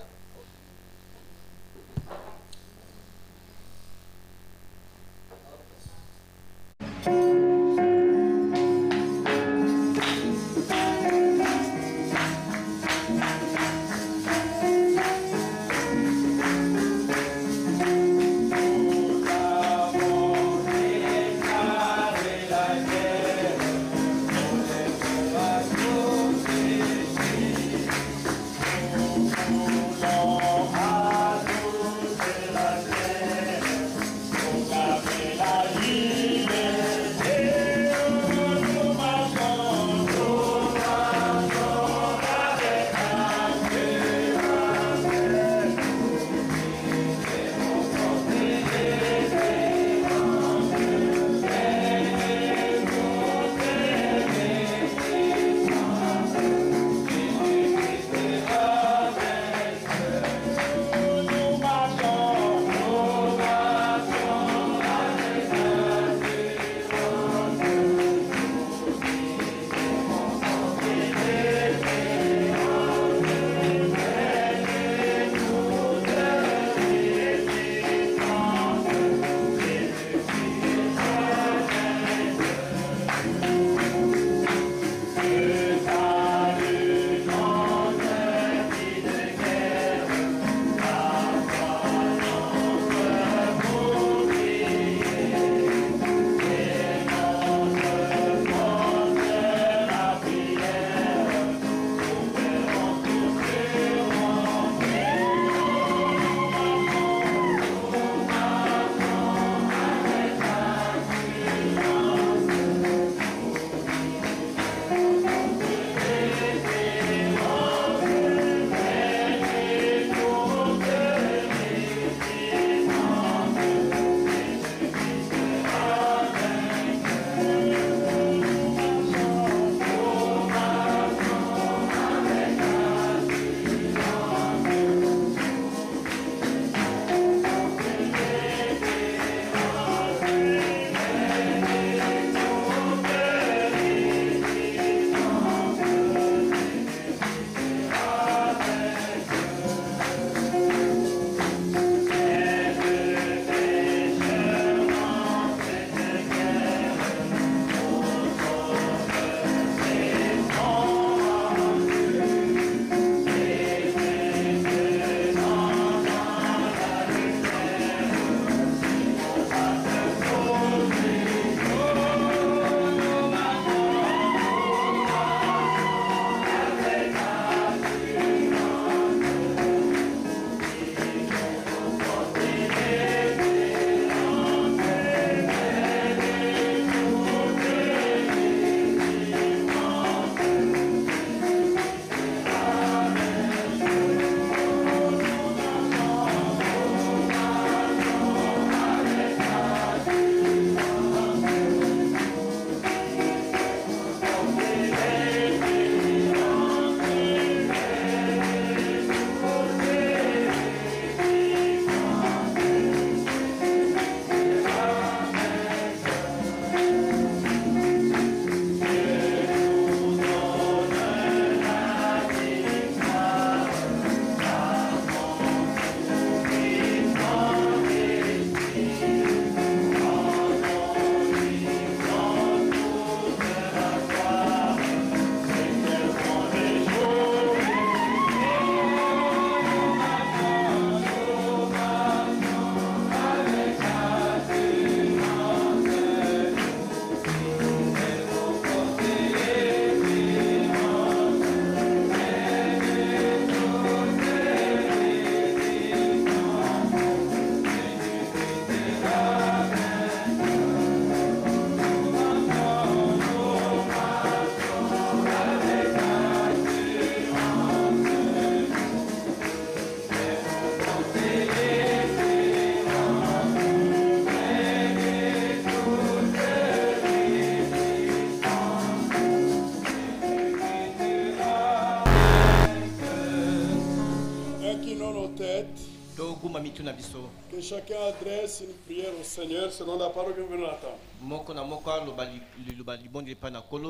Que chacun adresse une prière au Seigneur selon la parole que nous venons d'entendre.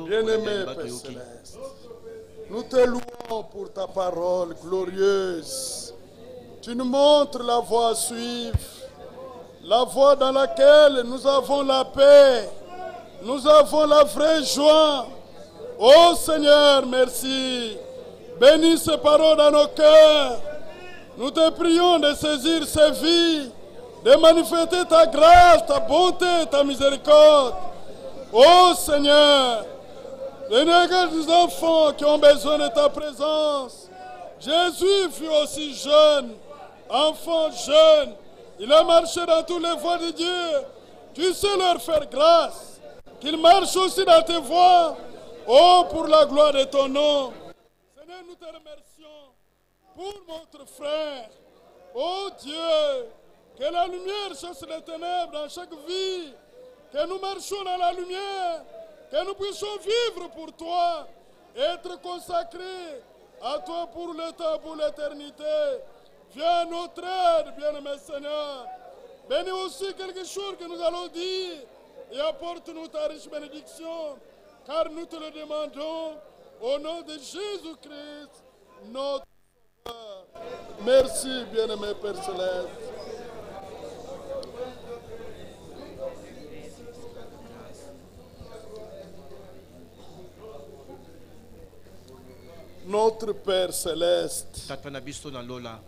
Bien-aimé Père Céleste, nous te louons pour ta parole glorieuse. Tu nous montres la voie à suivre, la voie dans laquelle nous avons la paix, nous avons la vraie joie. Oh Seigneur, merci. Bénis ces paroles dans nos cœurs. Nous te prions de saisir ces vies, de manifester ta grâce, ta bonté, ta miséricorde. Oh Seigneur, les enfants qui ont besoin de ta présence. Jésus fut aussi jeune, enfant jeune. Il a marché dans toutes les voies de Dieu. Tu sais leur faire grâce, qu'ils marchent aussi dans tes voies. Oh, pour la gloire de ton nom. Seigneur, nous te remercions pour notre frère. Oh Dieu, que la lumière chasse les ténèbres dans chaque vie. Que nous marchions dans la lumière. Que nous puissions vivre pour toi. Être consacrés à toi pour le temps, pour l'éternité. Viens à notre aide, bien-aimé Seigneur. Bénis aussi quelque chose que nous allons dire. Et apporte-nous ta riche bénédiction. Car nous te le demandons au nom de Jésus-Christ, notre Sauveur. Merci, bien-aimé Père Céleste. Notre Père Céleste,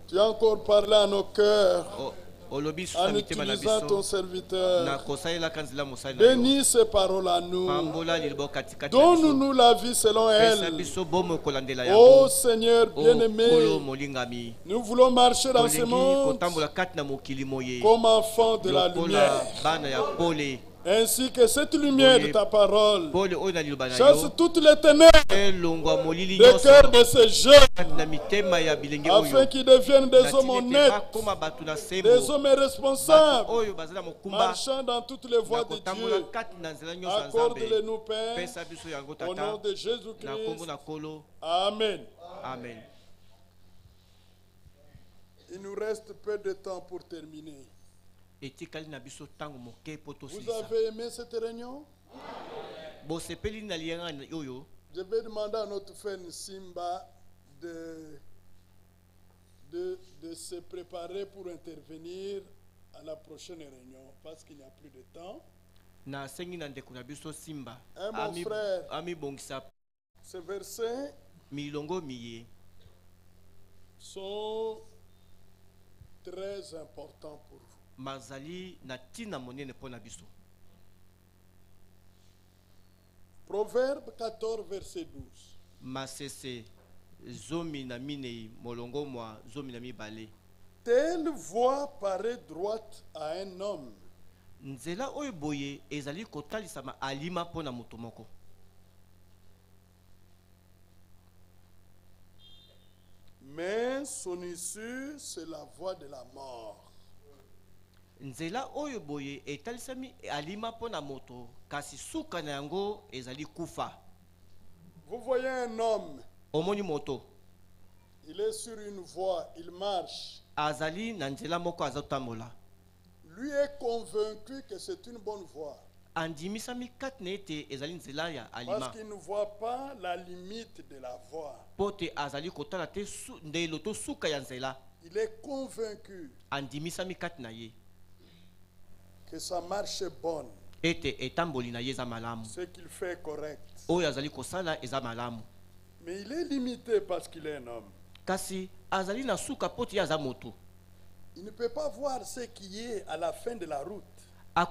tu as encore parlé à nos cœurs. En utilisant ton serviteur, bénis ces paroles à nous. Donne-nous la vie selon elle. Oh Seigneur bien-aimé, nous voulons marcher dans ce monde comme enfants de la lumière. Ainsi que cette lumière de ta parole chasse toutes les ténèbres des cœurs de ces jeunes, afin qu'ils deviennent des hommes honnêtes, des hommes responsables, marchant dans toutes les voies de Dieu. Accorde-les-nous, Père, au nom de Jésus-Christ. Amen. Amen. Il nous reste peu de temps pour terminer. Vous avez aimé cette réunion? Je vais demander à notre frère Simba de se préparer pour intervenir à la prochaine réunion parce qu'il n'y a plus de temps. Mon frère, ces versets sont très importants pour vous. Proverbe 14, verset 12. Telle voie paraît droite à un homme, mais son issue, c'est la voie de la mort. Nzela oyo boye etalisami alima pona moto kasi suka na yango ezali kufa. Vous voyez un homme, omoni moto, il est sur une voie, il marche. Azali na nzela moko azotambola. Lui est convaincu que c'est une bonne voie. Andimisami katnete ezali nzela ya alima. Parce qu'il ne voit pas la limite de la voie. Pote azali kotala te ndelo to suka ya nzela. Il est convaincu andimisami katnaye que sa marche est bonne. Ce qu'il fait est correct. Mais il est limité parce qu'il est un homme. Il ne peut pas voir ce qui est à la fin de la route. Et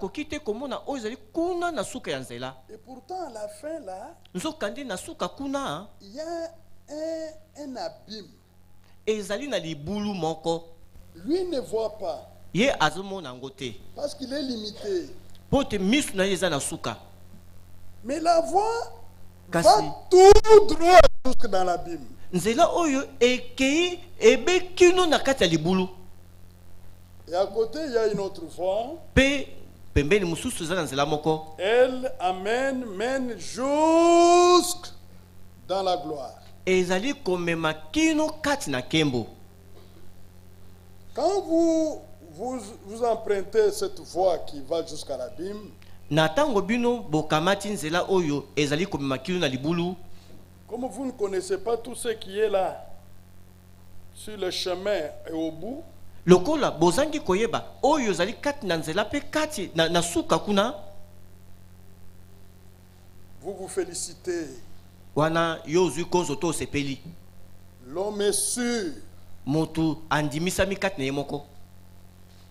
pourtant à la fin là, il y a un abîme. Lui ne voit pas. Parce qu'il est limité. Mais la voie va tout droit jusque dans l'abîme. Et à côté, il y a une autre voie. Elle mène jusque dans la gloire. Quand vous empruntez cette voie qui va jusqu'à l'abîme, comme vous ne connaissez pas tout ce qui est là, sur le chemin et au bout, lokola bozangi koyeba oyo zali kati na nzela pe kati na suka kuna, vous vous félicitez. Wana yozui kozo to sepeli. L'homme est sûr motu andimisami kati na yemoko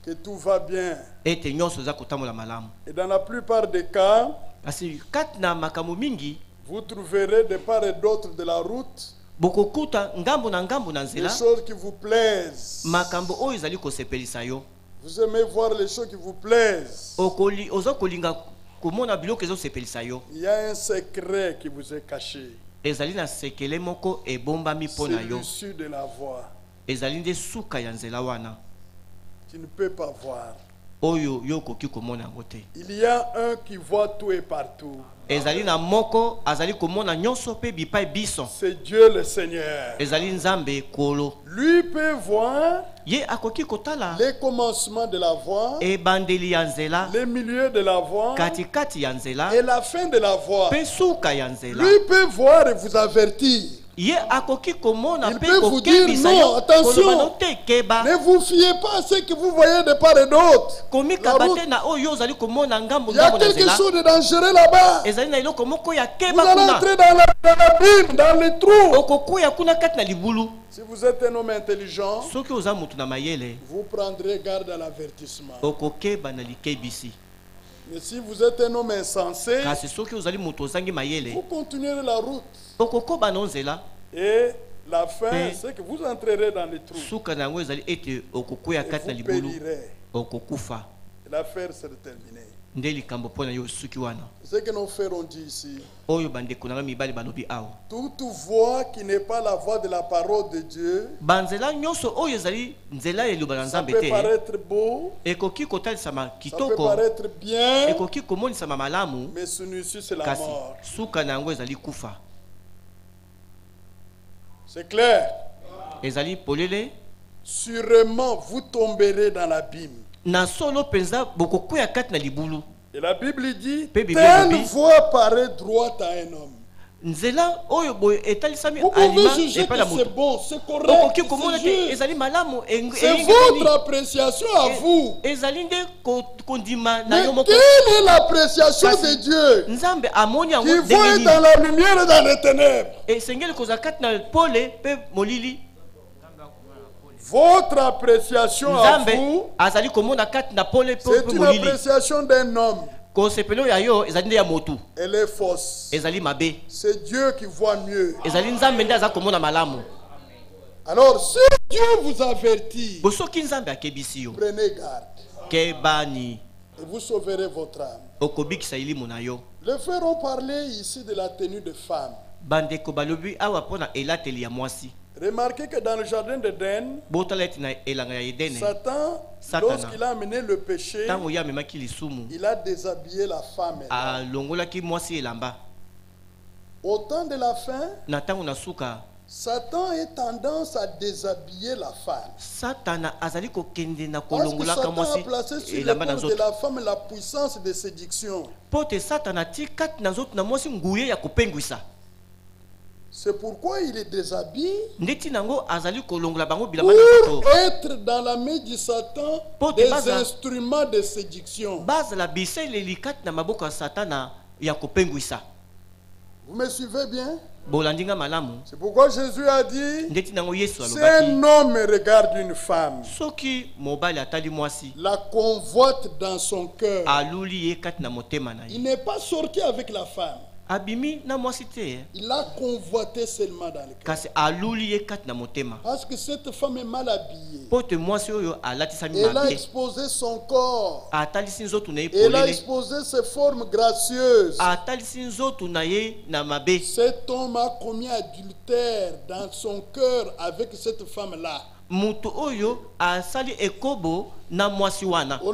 que tout va bien. Ete nyonso za kotamola malamu. Et dans la plupart des cas, asi kati na makambo mingi, vous trouverez de part et d'autre de la route bokokuta ngambo na nzela des choses qui vous plaisent. Makambo oyo zali ko sepelisa yo. Vous aimez voir les choses qui vous plaisent. Okoli ozo kolinga komona biloko ezo sepelisa yo. Il y a un secret qui vous est caché. Ezali na sekele moko ebombami pona yo. C'est l'issue de la voie. Ezali nde suka ya nzela wana. Tu ne peux pas voir. Oyo yo koki komona ngote. Il y a un qui voit tout et partout. Ezali na moko azali komona nyonso pe bipai biso. C'est Dieu le Seigneur. Ezali nzambe kolo. Lui peut voir ye akoki kotala les commencements de la voie, ebandeli ya nzela, les milieux de la voie, katikati ya nzela, et la fin de la voie. Pe suka ya nzela. Lui peut voir et vous avertir. Ye akoki komona il pe peut vous dire non, attention, ne vous fiez pas à ce que vous voyez de part et d'autre. Il y a quelque chose de dangereux là-bas. Vous allez entrer dans l'abîme, dans les trous. Si vous êtes un homme intelligent, vous prendrez garde à l'avertissement. Mais si vous êtes un homme insensé, vous continuerez la route. Et la fin, c'est que vous entrerez dans les trous. Et vous périrez. Et l'affaire sera terminée. Ce que nos frères ont dit ici, toute voix qui n'est pas la voix de la parole de Dieu, ça peut paraître beau, ça peut paraître bien, mais son issue c'est la mort. C'est clair. Sûrement vous tomberez dans l'abîme. Et la Bible dit, telle voie paraît droite à un homme. Vous pouvez juger que c'est bon, c'est correct, c'est juste. C'est votre appréciation à vous. Mais quelle est l'appréciation de Dieu qui voit dans la lumière et dans les ténèbres? Votre appréciation à vous, c'est une appréciation d'un homme. Elle est fausse. C'est Dieu qui voit mieux. Alors, si Dieu vous avertit, prenez garde. Et vous sauverez votre âme. Les frères ont parlé ici de la tenue de femme. Remarquez que dans le jardin d'Éden, Satan, lorsqu'il a amené le péché, il a déshabillé la femme. Au temps de la fin, Satan a tendance à déshabiller la femme. Parce que Satan a placé sur l'épaule de la femme la puissance de séduction. C'est pourquoi il est déshabillé pour être dans la main du Satan des instruments de séduction. Vous me suivez bien? C'est pourquoi Jésus a dit, si un homme regarde une femme, la convoite dans son cœur, il n'est pas sorti avec la femme. Il a convoité seulement dans le cœur. Parce que cette femme est mal habillée. Elle a exposé son corps. Elle a exposé ses formes gracieuses. Cet homme a commis adultère dans son cœur avec cette femme-là. On ne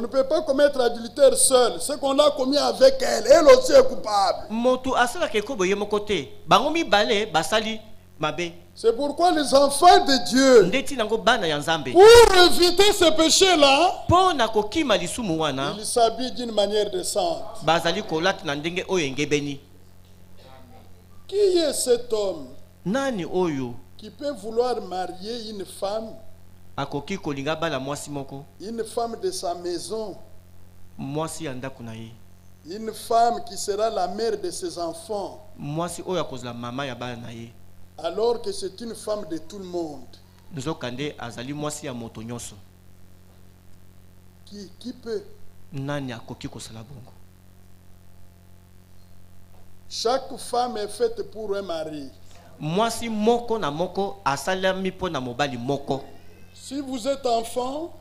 peut pas commettre adultère seul. Ce qu'on a commis avec elle, elle aussi est coupable. C'est pourquoi les enfants de Dieu, pour éviter ce péché-là, ils s'habillent d'une manière décente. Qui est cet homme qui peut vouloir marier une femme de sa maison, une femme qui sera la mère de ses enfants, alors que c'est une femme de tout le monde? Qui peut? Chaque femme est faite pour un mari. Si vous êtes enfant,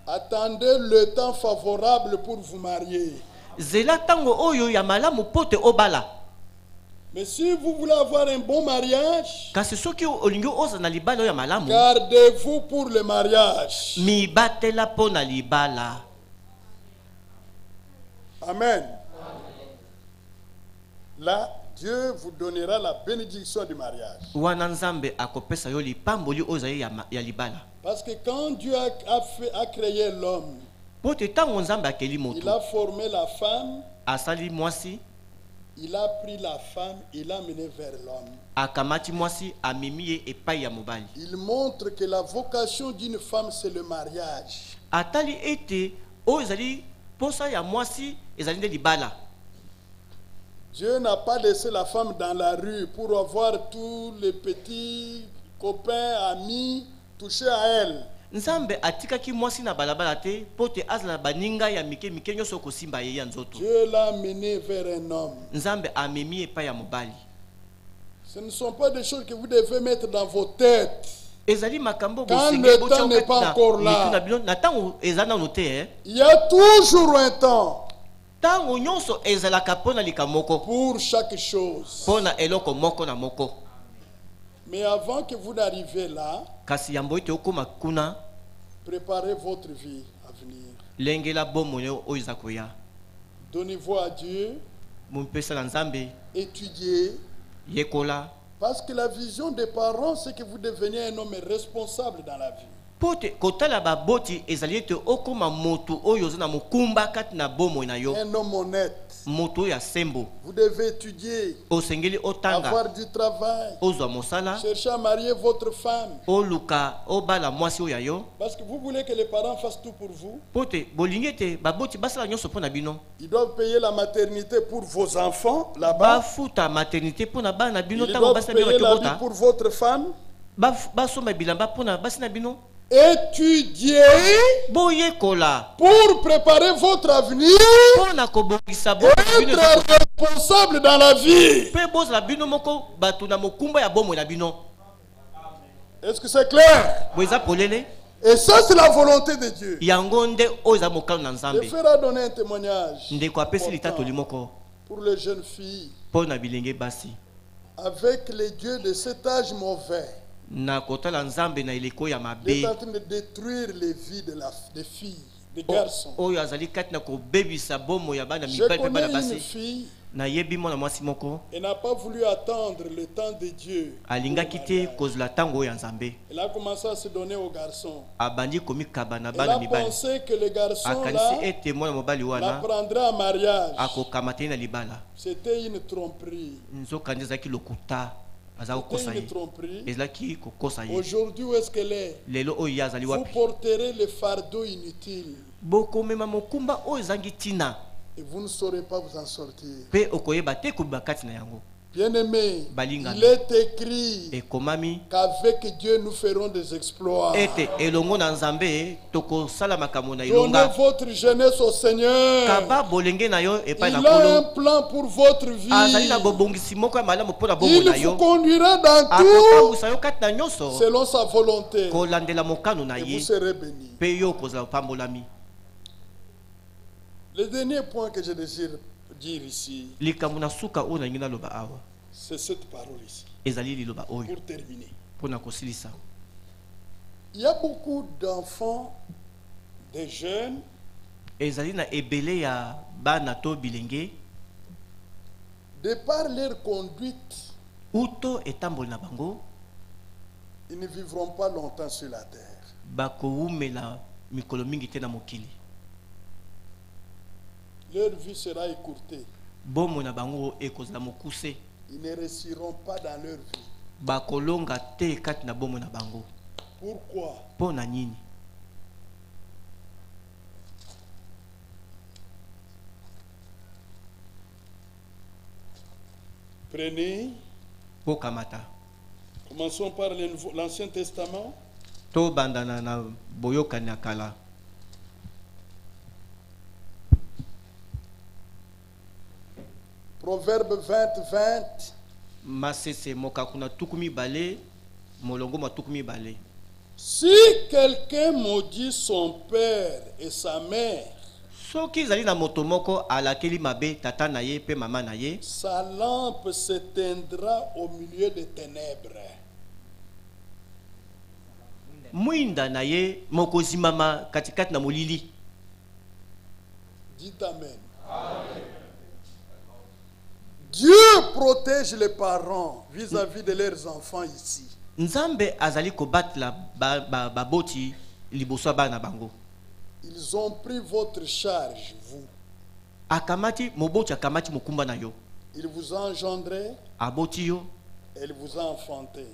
attendez le temps favorable pour vous marier. Mais si vous voulez avoir un bon mariage, gardez-vous pour le mariage. Amen. Là, Dieu vous donnera la bénédiction du mariage. Parce que quand Dieu a créé l'homme, il a formé la femme, il a pris la femme, il l'a menée vers l'homme. Il montre que la vocation d'une femme, c'est le mariage. Dieu n'a pas laissé la femme dans la rue pour avoir tous les petits copains, amis, touchés à elle. Dieu l'a mené vers un homme. Ce ne sont pas des choses que vous devez mettre dans vos têtes. Quand le temps n'est pas encore là, il y a toujours un temps pour chaque chose. Mais avant que vous n'arriviez là, préparez votre vie à venir. Donnez-vous à Dieu. Étudiez. Parce que la vision des parents, c'est que vous deveniez un homme responsable dans la vie. Un homme honnête. Vous devez étudier, avoir du travail, chercher à marier votre femme. Parce que vous voulez que les parents fassent tout pour vous. Ils doivent payer la maternité pour vos enfants là-bas. Ils doivent payer la vie pour votre femme. Étudiez pour préparer votre avenir, être responsable dans la vie. Est-ce que c'est clair? Et ça, c'est la volonté de Dieu. Le frère a donné un témoignage pour les jeunes filles. Avec les dieux de cet âge mauvais, il est en train de détruire les vies des filles, des garçons. Je connais une fille, elle n'a pas voulu attendre le temps de Dieu. Elle a commencé à se donner aux garçons. Elle a pensé que le garçon la prendrait en mariage. C'était une tromperie. Aujourd'hui, où est-ce qu'elle est? Vous porterez le fardeau inutile et vous ne saurez pas vous en sortir. Bien-aimé, il est écrit qu'avec Dieu nous ferons des exploits. Donnez votre jeunesse au Seigneur. Il a un plan pour votre vie. Il vous conduira dans tout selon sa volonté. Et vous serez bénis. Le dernier point que je désire dire ici, c'est cette parole ici. Pour terminer, il y a beaucoup d'enfants, de jeunes, de par leur conduite, Uto etambol na bango. Ils ne vivront pas longtemps sur la terre. Bako umela mikolo mingi te na mokili. Leur vie sera écourtée. Bomo na bango ekozala mokuse. Ils ne réussiront pas dans leur vie. Bakolonga te kati na bomo na bango. Pourquoi? Pona nini? Prenez. Bokamata. Commençons par l'Ancien Testament. To bandana na boyoka na kala. Proverbe 20:20. Masese mokakuna tukumi bale, molongo matukumi bale. Si quelqu'un maudit son père et sa mère, soki zali na motomoko alakeli mabe tata na ye pe mama na ye, sa lampe s'éteindra au milieu des ténèbres. Mwinda na ye mokozi mama katikati na molili. Dites amen. Amen. Dieu protège les parents vis-à-vis de leurs enfants ici. Nzambe azali kobatla baboti liboso bana bango. Ils ont pris votre charge, vous. Akamati moboti akamati mokumba na yo. Il vous a engendré. Aboti yo. Il vous a enfanté.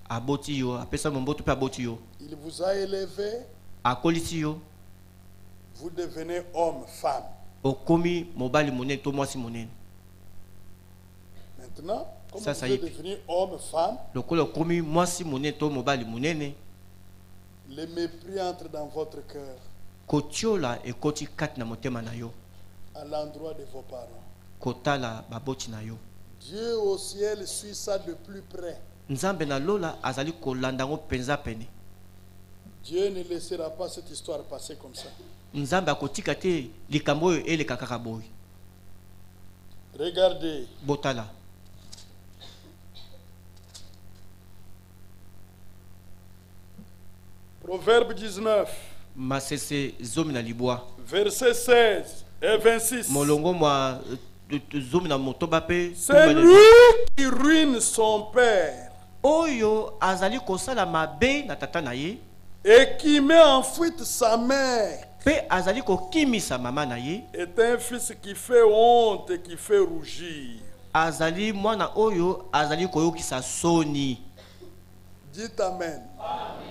Aboti yo apesa momboto pe aboti yo. Il vous a élevé. Akolisi yo. Vous devenez homme, femme. Okomi mobali monene to mwasi monene. Maintenant, comme vous êtes devenu homme, femme, le mépris entre dans votre cœur à l'endroit de vos parents. Dieu au ciel suit ça de plus près. Dieu ne laissera pas cette histoire passer comme ça. Regardez. Botala. Proverbe 19. Masese zomina liboa. Verset 16 et 26. Molongo moi zomina motoba pe. C'est lui qui ruine son père. Oyo azali kosala mabe na tata na ye. Et qui met en fuite sa mère. Pe azali ko kimisa mama na ye. Est un fils qui fait honte et qui fait rougir. Azali mwana oyo azali koyokisa soni. Dites amen. Amen.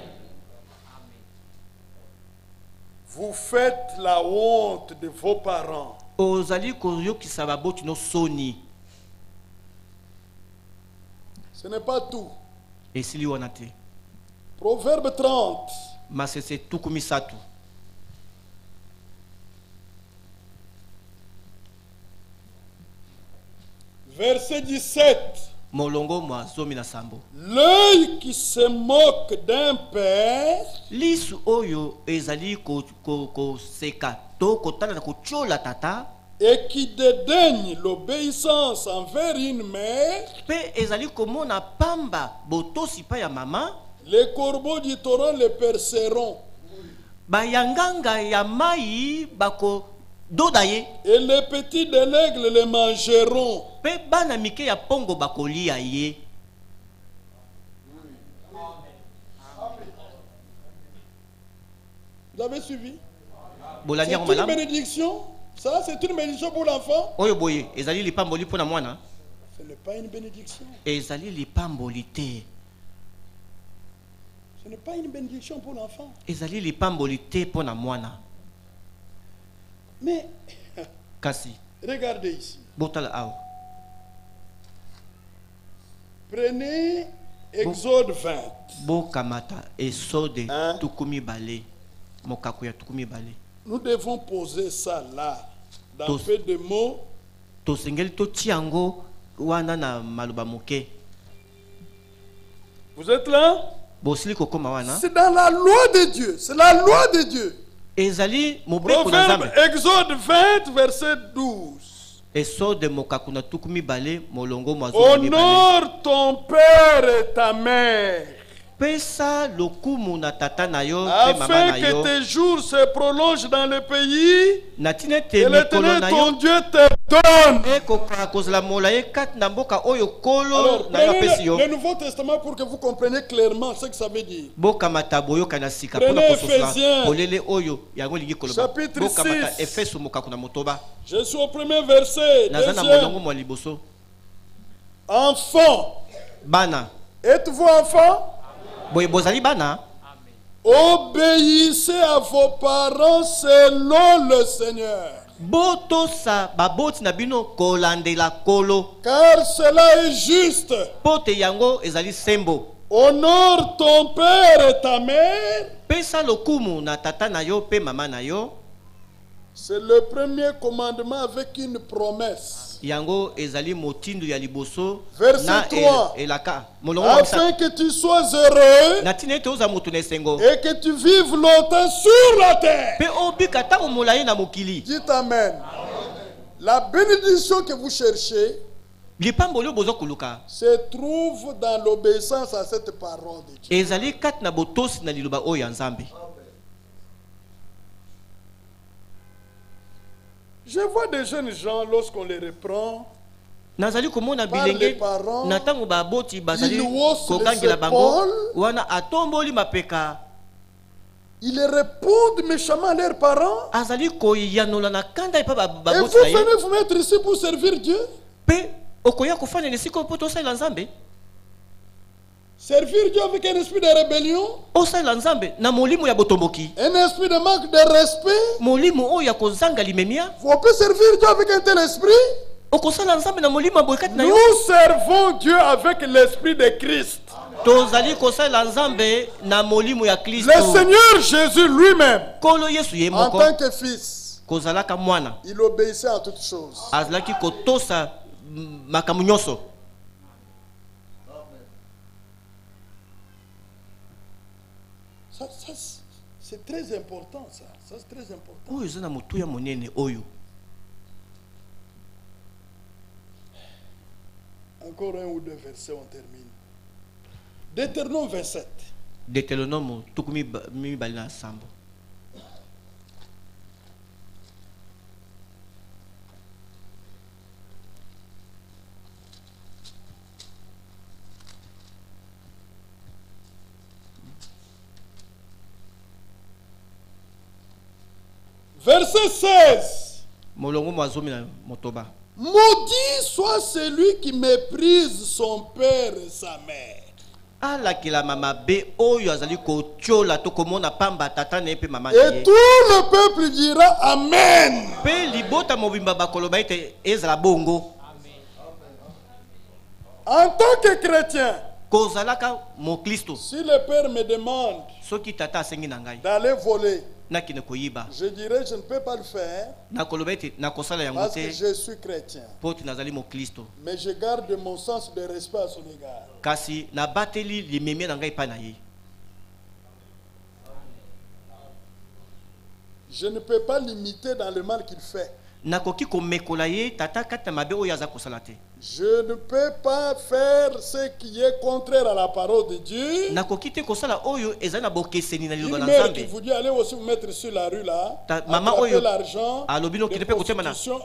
Vous faites la honte de vos parents. Ozali koyokisa baboti no soni. Ce n'est pas tout. Esili wanate. Proverbe 30. Masese tukumisatu. Verset 17. Molongo mwa zomi na sambo. L'œil qui se moque d'un père. Lisu oyo ezali ko seka to kotala na kochola tata. Et qui dédaigne l'obéissance envers une mère. Pe ezali komona pamba botosi pa ya mama. Les corbeaux du torrent les perceront. Bayanganga ya mai bako dodaye. Et les petits de l'aigle les mangeront. Pe bana mike ya pongo bakoli ya ye. Vous avez suivi? C'est une bénédiction. Ça, c'est une bénédiction pour l'enfant. Oyo boye, ezali lipamboli pona mwana. Ce n'est pas une bénédiction. Ezali lipamboli te. Ce n'est pas une bénédiction pour l'enfant. Ezali lipamboli te pona mwana. Mais kasi regardez ici. Botala ao. Prenez Exode 20. Bokamata Exode tukumi bale. Mokakuya tukumi bale. Nous devons poser ça là dans peu de mots. Tosengeli to tiango wana na maluba moke. Vous êtes là? C'est dans la loi de Dieu. C'est la loi de Dieu. Proverbe Exode 20 verset 12. Honore ton père et ta mère, afin que tes jours se prolongent dans le pays et l'Éternel ton Dieu te donne. Alors, prenez le Nouveau Testament pour que vous compreniez clairement ce que ça veut dire. Prenez Ephésiens, chapitre 6. Je suis au premier verset. Deuxième. Enfant. Êtes-vous enfant? Obéissez à vos parents selon le Seigneur. Car cela est juste. Honore ton père et ta mère. C'est le premier commandement avec une promesse. Verset 3. Afin que tu sois heureux et que tu vives longtemps sur la terre. Dites Amen. La bénédiction que vous cherchez se trouve dans l'obéissance à cette parole de Dieu. Je vois des jeunes gens, lorsqu'on les reprend par les parents, ils haussent les épaules, ils répondent méchamment à leurs parents. Et vous venez vous mettre ici pour servir Dieu. Servir Dieu avec un esprit de rébellion, un esprit de manque de respect. Vous pouvez servir Dieu avec un tel esprit. Nous servons Dieu avec l'esprit de Christ. Le Seigneur Jésus lui-même, en tant que fils, il obéissait à toutes choses. Ça, c'est très important, ça. Ça, c'est très important. Encore un ou deux versets, on termine. Deutéronome 27. Deutéronome, Verset 16. Maudit soit celui qui méprise son père et sa mère. Et tout le peuple dira Amen. En tant que chrétien, si le père me demande d'aller voler, je dirais je ne peux pas le faire parce que je suis chrétien. Mais je garde mon sens de respect à son égard. Je ne peux pas l'imiter dans le mal qu'il fait. Je ne peux pas faire ce qui est contraire à la parole de Dieu. Une mère qui vous dit allez aussi vous mettre sur la rue là, attraper l'argent de prostitution,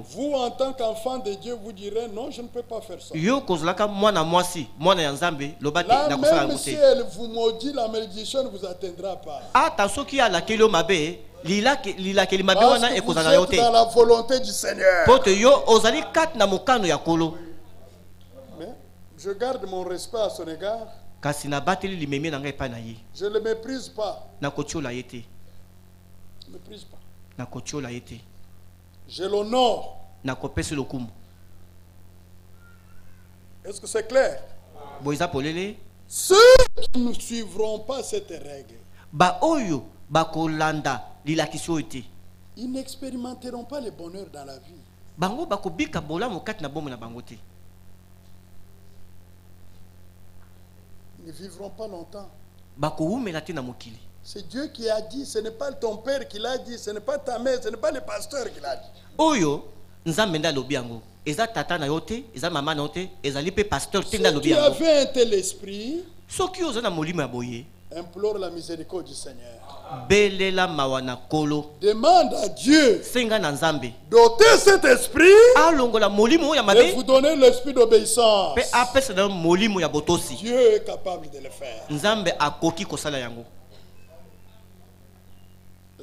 vous en tant qu'enfant de Dieu vous direz non, je ne peux pas faire ça. Là même si elle vous maudit, la malédiction ne vous atteindra pas. Parce que vous êtes dans la volonté du Seigneur. Mais je garde mon respect à son égard. Je ne le méprise pas. Je l'honore. Est-ce que c'est clair? Ceux qui ne suivront pas cette règle, ils n'expérimenteront pas le bonheur dans la vie. Ils ne vivront pas longtemps. C'est Dieu qui a dit, ce n'est pas ton père qui l'a dit, ce n'est pas ta mère, ce n'est pas le pasteur qui l'a dit. Ceux qui avaient un tel esprit, Implore la miséricorde du Seigneur. Demande à Dieu d'ôter cet esprit et vous donner l'esprit d'obéissance. Dieu est capable de le faire.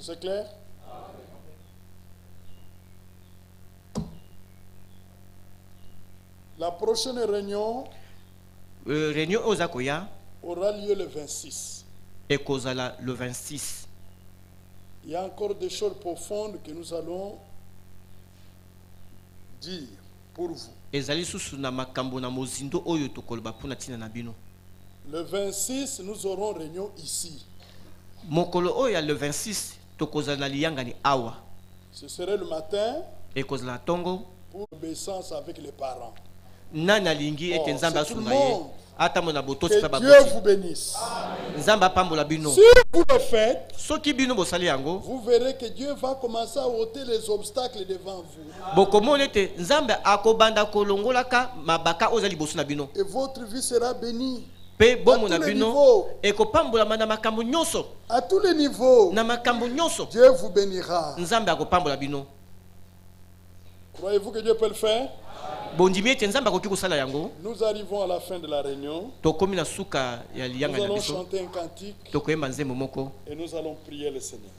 C'est clair? La prochaine réunion aura lieu le 26. Le 26. Il y a encore des choses profondes que nous allons dire pour vous. Le 26, nous aurons réunion ici. Le 26, ce serait le matin pour l'obéissance avec les parents. Tout le monde. Que Dieu vous bénisse. Si vous le faites, vous verrez que Dieu va commencer à ôter les obstacles devant vous. Et votre vie sera bénie. À tous les niveaux, Dieu vous bénira. Croyez-vous que Dieu peut le faire? Nous arrivons à la fin de la réunion. Nous allons chanter un cantique et nous allons prier le Seigneur.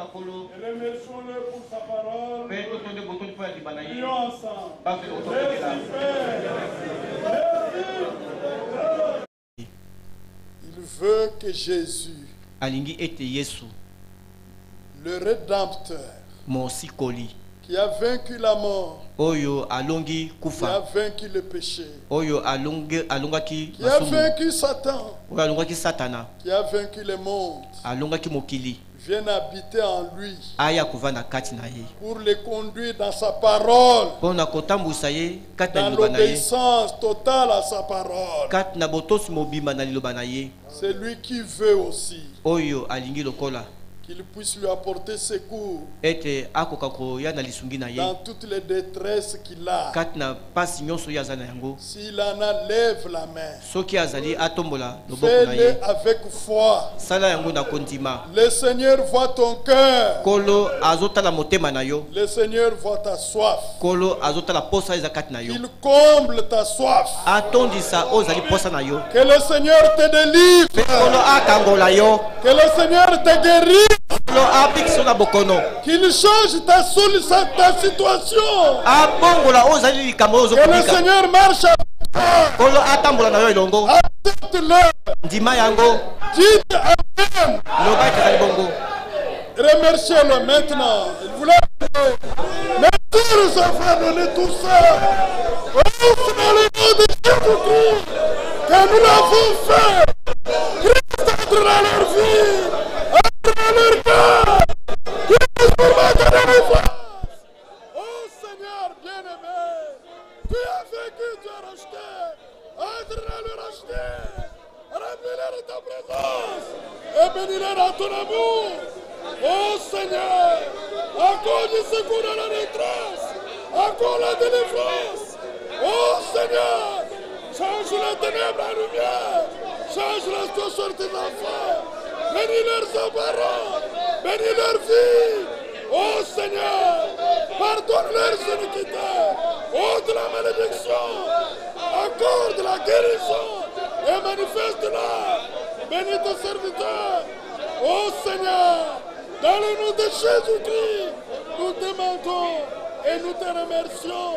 Remercions-le pour sa parole. Prions ensemble. Merci, Père. Il veut que Jésus, alingi ete Yesu, le Rédempteur, mosikoli, Qui a vaincu la mort. Oyo alongi kufa. Qui a vaincu le péché. Oyo alongaki qui a vaincu Satan. Oyo alongaki Satana. Qui a vaincu le monde. Alongaki mokili. Vienne habiter en lui. Aya kuvanda kati na ye. Pour le conduire dans sa parole. Pona kotambusa ye kati na dans l'obéissance totale à sa parole. Kati na botosi mobimba na liloba na ye. C'est lui qui veut aussi. Oyo alingi lokola. Qu'il puisse lui apporter secours dans toutes les détresses qu'il a. S'il en a, lève la main. Fais-le avec foi. Le Seigneur voit ton cœur. Le Seigneur voit ta soif. Il comble ta soif. Que le Seigneur te délivre. Que le Seigneur te guérisse. Qu'il change ta situation. Que le Seigneur marche avec toi. Accepte-le. Dites Amen. Remerciez-le maintenant. Il voulait merci nous avoir donné tout ça. Oh, c'est dans le nom de Jésus-Christ que nous l'avons fait. Christ entre dans leur vie. Leur cœur, oh Seigneur bien-aimé, tu as vécu, tu as racheté, entre à le racheter, remplis-les de ta présence et bénis-les dans ton amour. Oh Seigneur, accorde du secours à la détresse, accorde la délivrance. Oh Seigneur, change les ténèbres en lumière, change la situation de tes enfants. Bénis leurs parents, bénis leur vie. Oh Seigneur, pardonne leurs iniquités. Ôte la malédiction, accorde la guérison et manifeste-la. Bénis tes serviteurs. Oh Seigneur, dans le nom de Jésus-Christ, nous te demandons et nous te remercions.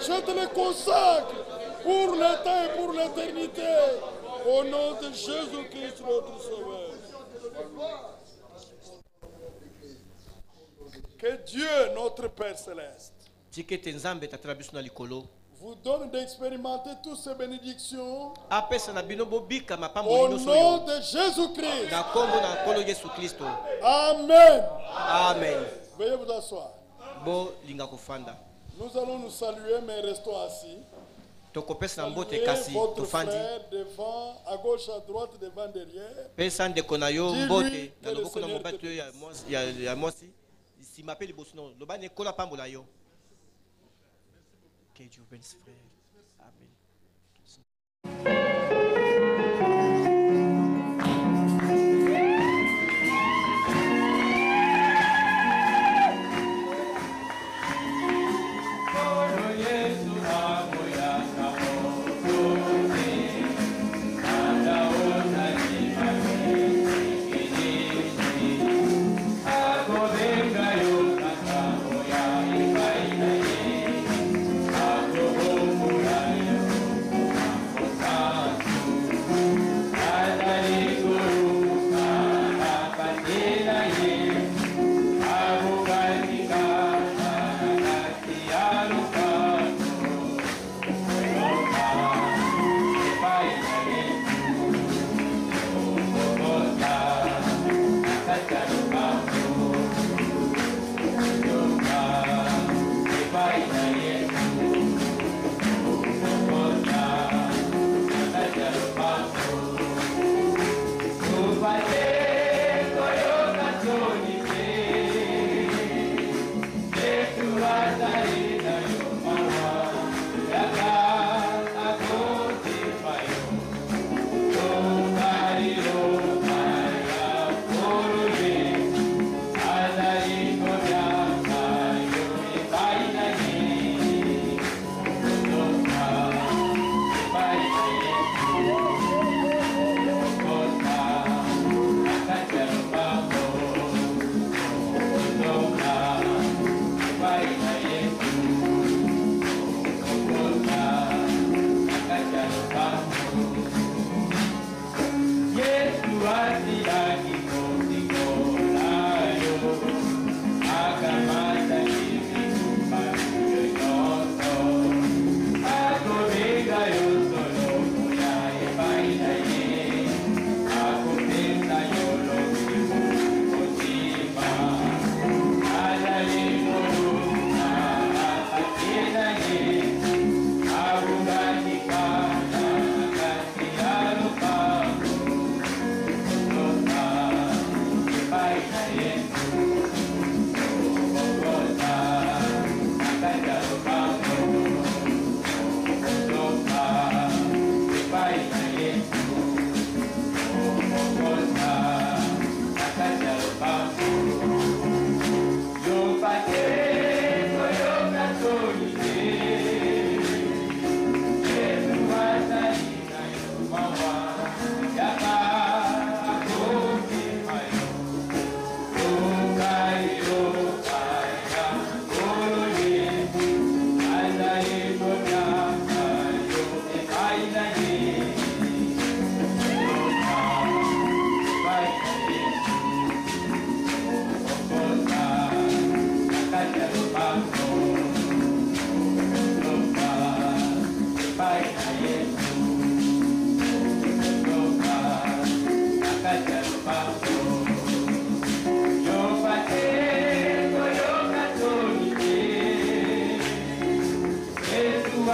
Je te le consacre pour le temps et pour l'éternité. Au nom de Jésus-Christ, notre Sauveur. Que Dieu, notre Père Céleste, vous donne d'expérimenter toutes ces bénédictions au nom de Jésus-Christ. Amen. Amen. Veuillez vous asseoir. Nous allons nous saluer, mais restons assis. Saluez votre frère devant, à gauche, à droite, devant, derrière. Dis-lui que le Seigneur te bénisse. Que Dieu bénisse, frère. Amen.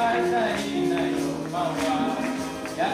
bazali na yo mawa ya